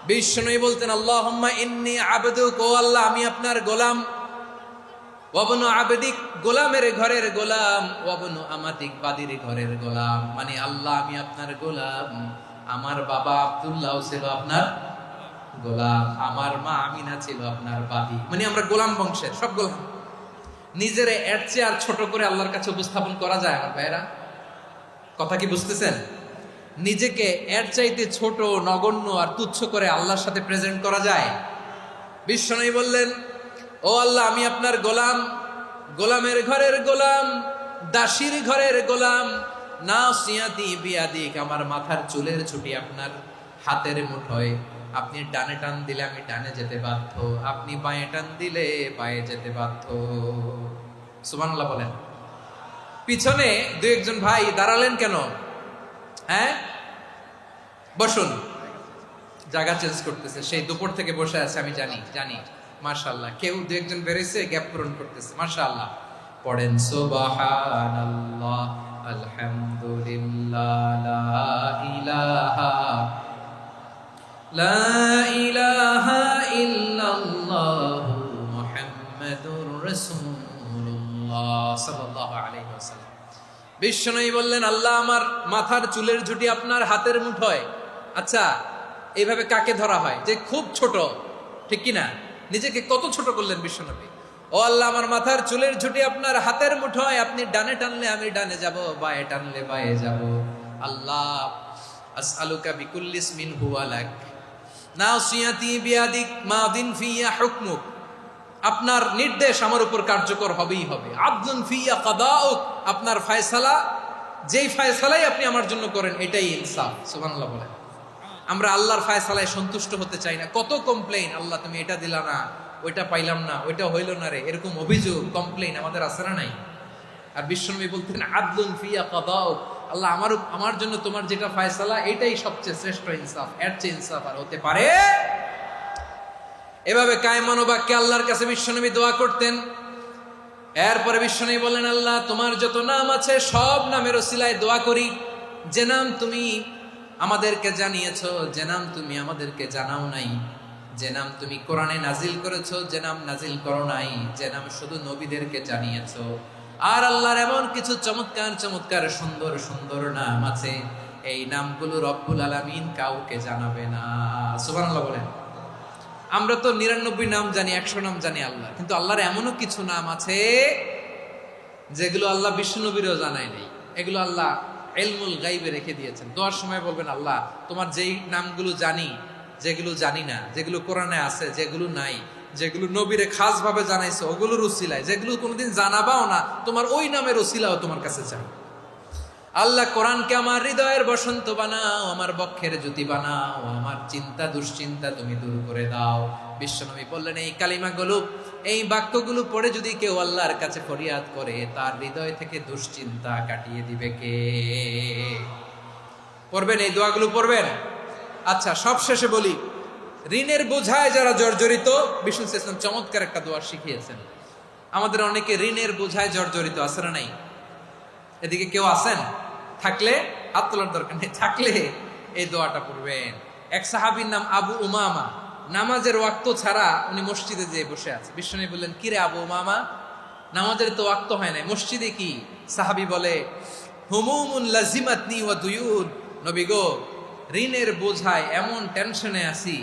বিষ্ণুই বলতেন আল্লাহুম্মা ইন্নী আবদুক, ও আল্লাহ আমি আপনার গোলাম, ওয়া ইবনু আবদিক, গোলামের ঘরের গোলাম, ওয়া ইবনু আমাতিক, বাদীর ঘরের গোলাম। মানে আল্লাহ আমি আপনার গোলাম। আমার বাবা আব্দুল্লাহ ছিল আপনার গোলাম, আমার মা আমিনা ছিল আপনার বাদী। মানে আমরা গোলাম বংশের, সব গোলাম। নিজেরে এর চেয়ে আর ছোট করে আল্লাহর কাছে উপস্থাপন করা যায় আমার ভাইরা? কথা কি বুঝতেছেন? নিজেকে এর চাইতে ছোট, নগণ্য আর তুচ্ছ করে আল্লাহর সাথে প্রেজেন্ট করা যায়? বিশ্বনবী বললেন, ও আল্লাহ, আমি আপনার গোলাম, গোলামের ঘরের গোলাম, দাসীর ঘরের গোলাম। নাসিয়াতি বিয়াদিক, আমার মাথার চুলের ছুটি আপনার হাতের মুঠোয়। আপনি ডানে টান দিলে আমি ডানে যেতে বাধ্য, আপনি বাঁয়ে টান দিলে বাঁয়ে যেতে বাধ্য। সুবহানাল্লাহ বলেন। পিছনে দু একজন ভাই দাঁড়ালেন কেন? হ্যাঁ, বসুন। জায়গা চেঞ্জ করতেছে, সেই দুপুর থেকে বসে আছে, আমি জানি। মাশাআল্লাহ, কেউ দু একজন বেরোইছে, গ্যাপ পূরণ করতেছে। মাশাআল্লাহ। পড়েন সুবহানাল্লাহ, আলহামদুলিল্লাহ, লা ইলাহা ইল্লাল্লাহ, মুহাম্মাদুর রাসূলুল্লাহ সাল্লাল্লাহু আলাইহি ওয়াসাল্লাম। বিশ্বনবী বললেন, আল্লাহ, আমার মাথার চুলের ঝুঁটি আপনার হাতের মুঠোয়। আচ্ছা, এইভাবে কাকে ধরা হয়? যে খুব ছোট, ঠিক কিনা? নিজেকে কত ছোট করলেন বিশ্বনবী। ও আল্লাহ, আমার মাথার চুলের ঝুঁটি আপনার হাতের মুঠোয়, আপনি ডানে টানলে আমি ডানে যাব, বাঁয়ে টানলে বাঁয়ে যাব। আল্লাহ, আসআলুকা বিকুল্লি ইসমিন হুয়া লাক, নাসিয়াতি বিয়াদিক, মাদিন ফিয়া হুকমুক। আপনার নির্দেশ আমার উপর কার্যকর হবেই হবে। আদলুন ফিয়া কাদাউক, আপনার ফয়সালা, যেই ফয়সালাই আপনি আমার জন্য করেন এটাই ইনসাফ। সুবহানাল্লাহ বলেন। আমরা আল্লাহর ফয়সালায় সন্তুষ্ট হতে চাই না। কত কমপ্লেইন, আল্লাহ তুমি এটা দিলা না, ওইটা পাইলাম না, ওইটা হইল না রে, এরকম অভিযোগ, কমপ্লেইন আমাদের আছে না নাই? আর বিশ্বনবী বলতেন, আদলুন ফিয়া কাদাউক, আল্লাহ, আমার জন্য তোমার যেটা ফয়সালা এটাই সবচেয়ে শ্রেষ্ঠ ইনসাফ, এর চেয়ে ইনসাফ আর হতে পারে? এভাবে কায়মান বাক্যে আল্লাহর কাছে বিশ্বনবী দোয়া করতেন। এরপরে বিশ্বনবী বললেন, আল্লাহ, তোমার যত নাম আছে সব নামের ওসিলায় দোয়া করি, যে নাম তুমি আমাদেরকে জানিয়েছো, যে নাম তুমি আমাদেরকে জানাও নাই, যে নাম তুমি কোরআনে নাজিল করেছো, যে নাম নাজিল করো নাই, যে নাম শুধু নবীদেরকে জানিয়েছো। আর আল্লাহর এমন কিছু চমৎকার চমৎকার সুন্দর সুন্দর নাম আছে, এই নামগুলো রব্বুল আলামিন কাউকে জানাবে না। সুবহানাল্লাহ বলেন। আমরা তো 99 নাম জানি, 100 নাম জানি আল্লাহ, কিন্তু আল্লাহর এমনও কিছু নাম আছে যেগুলো আল্লাহ বিশ্বনবীরও জানায় নাই। এগুলো আল্লাহ ইলমুল গায়বে রেখে দিয়েছেন। দোয়ার সময় বলবেন, আল্লাহ, তোমার যেই নামগুলো জানি, যেগুলো জানি না, যেগুলো কোরআনে আছে, যেগুলো নাই, যেগুলো নবীরে খাস ভাবে জানাইছো ওগুলোর উসিলায়, যেগুলো কোনোদিন জানাবাও না, তোমার ওই নামের উসিলাও তোমার কাছে চাই। আল্লাহ, কোরআনকে আমার হৃদয়ের বসন্ত বানাও, আমার বক্ষের জ্যোতি বানাও, আমার চিন্তা দুশ্চিন্তা তুমি দূর করে দাও। বিশ্বনবী বললেন, এই কালিমাগুলো, এই বাক্যগুলো পড়ে যদি কেউ আল্লাহর কাছে ফরিয়াদ করে, তার হৃদয় থেকে দুশ্চিন্তা কাটিয়ে দিবে কে? পড়বেন, এই দোয়াগুলো পড়বেন। আচ্ছা, সব শেষে বলি, ঋণের বোঝায় যারা জর্জরিত, বিষ্ণু ইসলাম চমৎকার একটা দোয়া শিখিয়েছেন। আমাদের অনেকে ঋণের বোঝায় জর্জরিত, আছে না নাই? এদিকে কেউ আছেন? থাকলে হাত তোলার দরকার নেই, থাকলে এই দোয়াটা পড়বেন। এক সাহাবীর নাম আবু উমামা, নামাজের ওয়াক্ত ছাড়া উনি মসজিদে যেয়ে বসে আছে। বিশ্বনবী বললেন, কিরে আবু উমামা, নামাজের তো ওয়াক্ত হয় নাই, মসজিদে কি? সাহাবী বলে, হুমুমুন লাজিমাতনি ওয়া দুয়ুন, নবী গো, ঋণের বোঝায় এমন টেনশনে আছি,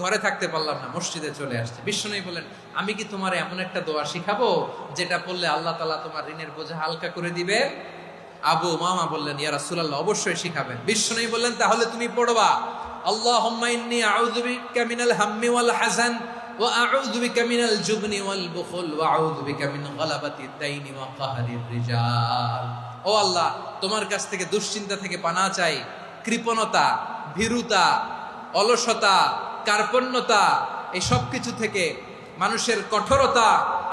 ঘরে থাকতে পারলাম না, মসজিদে চলে আসছে। বিশ্বনবী বলেন, আমি কি তোমার এমন একটা দোয়া শিখাবো যেটা পড়লে আল্লাহ তাআলা তোমার ঋণের বোঝা হালকা করে দিবে? আবু উমামা বললেন, ইয়া রাসূলুল্লাহ, অবশ্যই শিখাবেন। বিশ্বনবী বললেন, তাহলে তুমি পড়বা, আল্লাহুম্মা ইন্নী আউযু বিকা মিনাল হাম্মি ওয়াল হাযান ওয়া আউযু বিকা মিনাল জুবনি ওয়াল বুখল ওয়া আউযু বিকা মিন গালাবাতিদ দাইনি ওয়া কাহরির রিজাল। ও আল্লাহ, তোমার কাছ থেকে দুশ্চিন্তা থেকে পানাহ চাই, কৃপণতা, ভীরুতা, অলসতা, কার্পণ্যতা, এই সব কিছু থেকে, মানুষের কঠোরতা,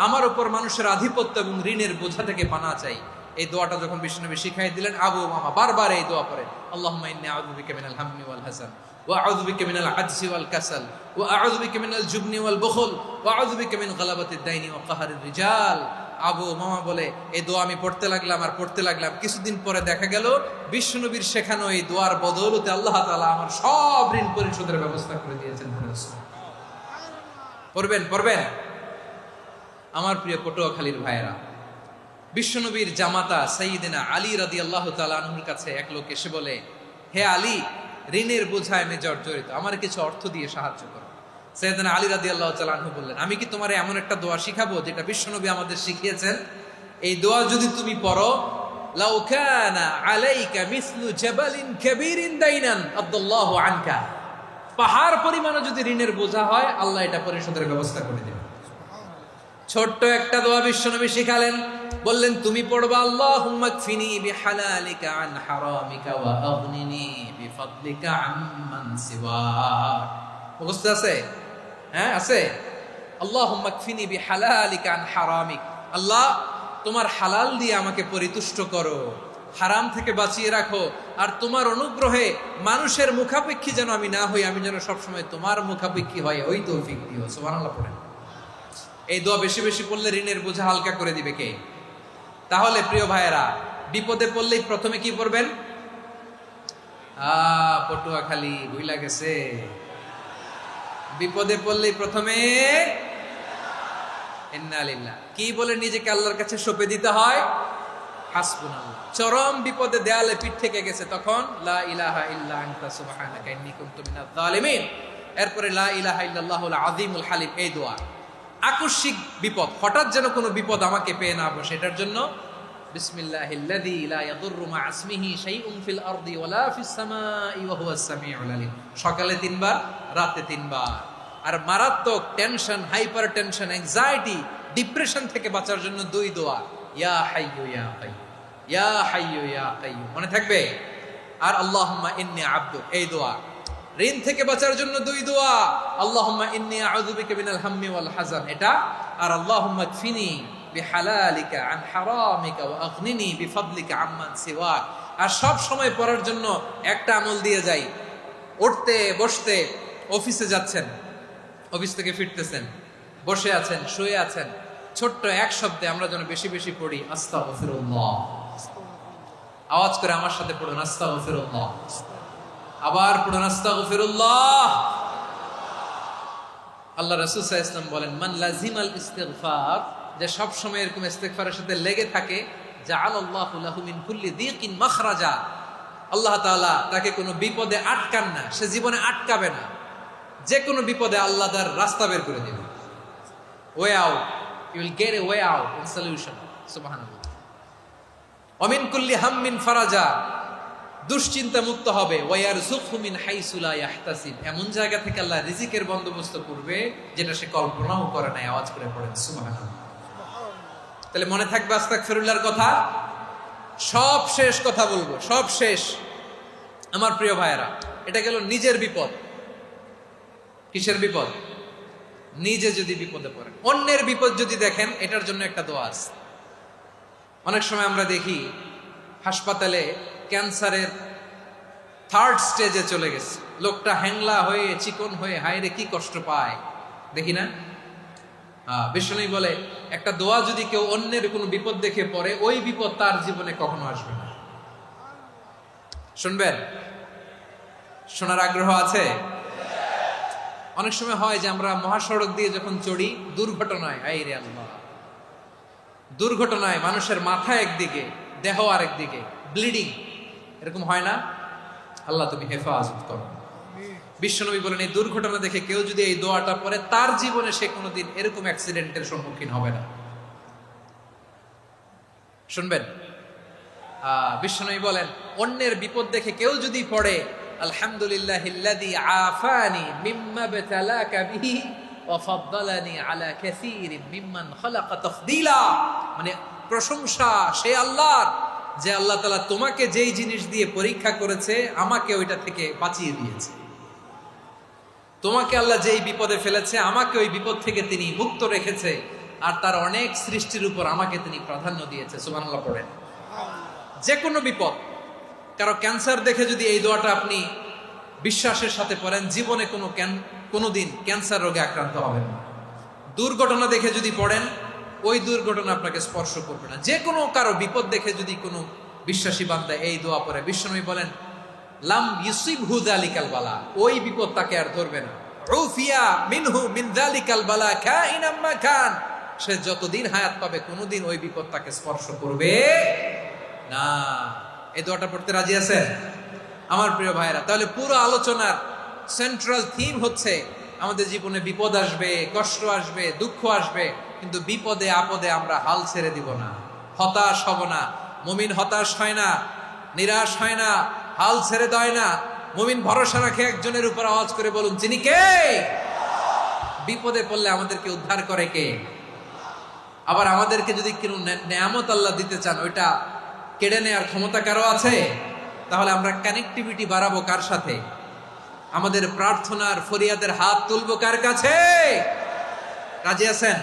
আমার উপর মানুষের আধিপত্য এবং ঋণের বোঝা থেকে পানাহ চাই। এই দোয়াটা যখন বিশ্বনবী শিখাই দিলেন, আবু উমামা বারবার এই দোয়া পড়েন, আল্লাহুম্মা ইন্নী আউযু বিকা মিনাল হাম্মি ওয়াল হাযান ওয়া আউযু বিকা মিনাল আজজি ওয়াল কাসাল ওয়া আউযু বিকা মিনাল জুবনি ওয়াল বুখল ওয়া আউযু বিকা মিন গালাবাতিদ দাইনি ওয়া কাহরির রিজাল। আবু উমামা বলে, এই দোয়া আমি পড়তে লাগলাম আর পড়তে লাগলাম, কিছুদিন পরে দেখা গেল বিশ্বনবীর শেখানো এই দোয়ার বদৌলতে আল্লাহ তাআলা আমার সব ঋণ পরিশোধের ব্যবস্থা করে দিয়েছেন। পড়বেন, পড়বেন। আমার প্রিয় পটুয়াখালীর ভাইয়েরা, বিশ্বনবীর জামাতা সাইয়্যিদিনা আলী রাদিয়াল্লাহু তাআলা আনহুর কাছে এক লোক এসে বলে, হে আলী, ঋণের বোঝায় আমি জর্জরিত, আমার কিছু অর্থ দিয়ে সাহায্য করো। সাইয়েদনা আলী রাদিয়াল্লাহু তাআলা আনহু বললেন, আমি কি তোমার এমন একটা দোয়া শিখাবো যেটা বিশ্বনবী আমাদের শিখিয়েছেন? এই দোয়া যদি তুমি পড়ো, লাউ কানা আলাইকা মিসলু জাবালিন কাবীরিন দাইনান আদাল্লাহু আনকা, পাহাড় পরিমাণে যদি ঋণের বোঝা হয়, আল্লাহ এটা পরিশোধের ব্যবস্থা করে দেবেন। ছোট্ট একটা দোয়া বিশ্বনবী শিখালেন, বললেন তুমি পড়বা, আল্লাহুম্মা কফিনি বিহালালিকা আন হারামিকা ওয়া আগনিনি বিফাদলিকা আম্মান সিওয়াক। মুখস্থ আছে? হ্যাঁ আছে। আল্লাহুম্মা কফিনি বিহালালিকা আন হারামিক, আল্লাহ তোমার হালাল দিয়ে আমাকে পরিতুষ্ট করো, হারাম থেকে বাঁচিয়ে রাখো, আর তোমার অনুগ্রহে মানুষের মুখাপেক্ষী যেন আমি না হই, আমি যেন সবসময় তোমার মুখাপেক্ষী হয়, ওই তৌফিক দিও। সুবহানাল্লাহ পড়েন। এই দোয়া বেশি বেশি পড়লে ঋণের বোঝা হালকা করে দিবে কে? তাহলে প্রিয় ভাইয়েরা, বিপদে পড়লেই প্রথমে কি পড়বেন? পটুয়াখালী ভুইলা গেছে। বিপদে পড়লেই প্রথমে ইন্না লিল্লাহ কি বলে নিজেকে আল্লাহর কাছে সঁপে দিতে হয়? হাসবুনাল্লাহ। চরম বিপদে দেয়ালে পিঠ থেকে গেছে, তখন লা ইলাহা ইল্লা আনতা সুবহানাকা ইন্নী কুনতু মিনাজ জালিমিন। এরপরে লা ইলাহা ইল্লাল্লাহুল আযীমুল হালিম, এই দোয়া। আকস্মিক বিপদ, হঠাৎ যেন কোনো বিপদ আমাকে পেয়ে না বসে, এটার জন্য বিসমিল্লাহিল্লাযী লা ইয়াদুররু মা ইসমিহি শাইউন ফিল আরদি ওয়ালা ফিস সামাই ওয়া হুয়াস সামিউল আলীম। সকালে 3 বার, রাতে 3 বার। আর মারাত্মক tension, hyper tension, anxiety, depression থেকে বাঁচার জন্য 2 দোয়া, ইয়া হাইয়্যু ইয়া কাইয়্যুম, ইয়া হাইয়্যু ইয়া কাইয়্যুম, মনে থাকবে? আর আল্লাহুম্মা ইন্নী আবদুক, এই দোয়া। ঋণ থেকে বাঁচার জন্য 2 দোয়া, আল্লাহুম্মা ইন্নী আউযু বিকা মিনাল হাম্মি ওয়াল হাযান, এটা। আর আল্লাহুম্মা কফিনি বিহালালিকা আন হারামিকা ওয়া আগনিনি বিফাদলিকা আম্মান সিওয়াক। আর সব সময় পড়ার জন্য একটা আমল দিয়ে যাই, উঠতে বসতে, অফিসে যাচ্ছেন, অফিস থেকে ফিরতেছেন, বসে আছেন, শুয়ে আছেন, ছোট্ট এক শব্দে আমরা যেন বেশি বেশি পড়ি আস্তাগফিরুল্লাহ। আওয়াজ করে আমার সাথে পড়ুন, আস্তাগফিরুল্লাহ। আবার পড়ুন, আস্তাগফিরুল্লাহ। আল্লাহ রাসূল সাল্লাল্লাহু আলাইহি ওয়াসাল্লাম বলেন, মান লাজিমাল ইস্তিগফার, যে সব সময় এরকম ইস্তিগফারের সাথে লেগে থাকে, জাআলাল্লাহু লাহু মিন কুল্লি যিকিন মাখরাজা, আল্লাহ তাআলা তাকে কোনো বিপদে আটকান না, সে জীবনে আটকাবে না, যে কোনো বিপদে আল্লাহ তার রাস্তা বের করে দিবেন। Way out, you will get a way out and solution. সুবহানাল্লাহ। ওয়া মিন কুল্লি হাম্মিন ফারাজা, দুশ্চিন্তা মুক্ত হবে। ওয়ায়ারযুকহু মিন হাইসু লা ইয়াহতাসিব, এমন জায়গা থেকে আল্লাহ রিজিকের বন্দোবস্ত করবে যেটা সে কল্পনাও করে নাই। আওয়াজ করে পড়েন সুবহানাল্লাহ। তাহলে মনে থাকবে আস্তাগফিরুল্লাহর কথা। সব শেষ কথা বলবো, সব শেষ আমার প্রিয় ভাইয়েরা। এটা গেল নিজের বিপদ। কিসের বিপদ? নিজে যদি বিপদে পড়েন। অন্যের বিপদ যদি দেখেন, এটার জন্য একটা দোয়া আছে। অনেক সময় আমরা দেখি হাসপাতালে ক্যান্সারের 3rd স্টেজে চলে গেছে, লোকটা হ্যাংলা হয়ে, চিকন হয়ে, হায়রে কি কষ্ট পায়, দেখি না? বিশ্বনবী বলে, একটা দোয়া যদি কেউ অন্যের কোনো বিপদ দেখে পড়ে, ওই বিপদ তার জীবনে কখনো আসবে না। শুনবেন? শোনার আগ্রহ আছে? অনেক সময় হয় যে আমরা মহাসড়ক দিয়ে যখন চড়ি, দুর্ঘটনায়, আইরে আল্লাহ, দুর্ঘটনায় মানুষের মাথা একদিকে, দেহ আরেকদিকে, ব্লিডিং, এরকম হয় না? আল্লাহ তুমি হেফাজত করো। বিশ্বনবী বলেন, এই দুর্ঘটনা দেখে কেউ যদি এই দোয়াটা পড়ে, তার জীবনে সে কোনোদিন এরকম অ্যাক্সিডেন্টের সম্মুখীন হবে না। শুনবেন? বিশ্বনবী বলেন, অন্যের বিপদ দেখে কেউ যদি পড়ে, আলহামদুলিল্লাহিল্লাযী আফানি মিম্মা বতালাকা বিহি ওয়া ফাদ্দালানি আলা কাসীরিন মিম্মান খালাকা তাফদীলা, মানে প্রশংসা সে আল্লাহর, যে আল্লাহ তাআলা তোমাকে যেই জিনিস দিয়ে পরীক্ষা করেছে, আমাকে ওইটা থেকে বাঁচিয়ে দিয়েছে। তোমাকে আল্লাহ যেই বিপদে ফেলেছে, আমাকে ওই বিপদ থেকে তিনি মুক্ত রেখেছে, আর তার অনেক সৃষ্টির উপর আমাকে তিনি প্রাধান্য দিয়েছে। সুবহানাল্লাহ পড়েন। যে কোনো বিপদ, কারো ক্যান্সার দেখে যদি এই দোয়াটা আপনি বিশ্বাসের সাথে পড়েন, জীবনে কোনোদিন ক্যান্সার রোগে আক্রান্ত হবেন না। দুর্ঘটনা দেখে যদি পড়েন, ওই দুর্ঘটনা আপনাকে স্পর্শ করবে না। যে কোনো কারো বিপদ দেখে যদি কোনো বিশ্বাসী বান্দা এই দোয়া পড়ে, বিশ্বনবী বলেন, লাম ইউসিবহু যালিকাল বালা, ওই বিপদ তাকে আর ধরবে না। উফিয়া মিনহু মিন যালিকাল বালা কাইনাম মা কান, সে যতদিন হায়াত পাবে কোনোদিন ওই বিপদ তাকে স্পর্শ করবে না। এই দোয়াটা পড়তে রাজি আছেন আমার প্রিয় ভাইরা? তাহলে পুরো আলোচনার সেন্ট্রাল থিম হচ্ছে আমাদের জীবনে বিপদ আসবে, কষ্ট আসবে, দুঃখ আসবে, কিন্তু বিপদে আপদে আমরা হাল ছেড়ে দিব না, হতাশ হব না। মুমিন হতাশ হয় না, নিরাশ হয় না, হাল ছেড়ে দেয় না। মুমিন ভরসা রাখে একজনের উপর। আওয়াজ করে বলুন, যিনি কে? বিপদে পড়লে আমাদেরকে উদ্ধার করে কে? আবার আমাদেরকে যদি কোনো নেয়ামত আল্লাহ দিতে চান, ওইটা কেড়ে নেওয়ার ক্ষমতা কারো আছে? তাহলে আমরা কানেক্টিভিটি বাড়াবো কার সাথে? আমাদের প্রার্থনার ফরিয়াদের হাত তুলবো কার কাছে? রাজি আছেন?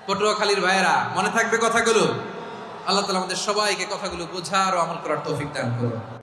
পটুয়াখালীর ভাইয়েরা, মনে থাকবে কথাগুলো? আল্লাহ তাআলা আমাদের সবাইকে কথাগুলো বোঝার ও আমল করার তৌফিক দান করুন।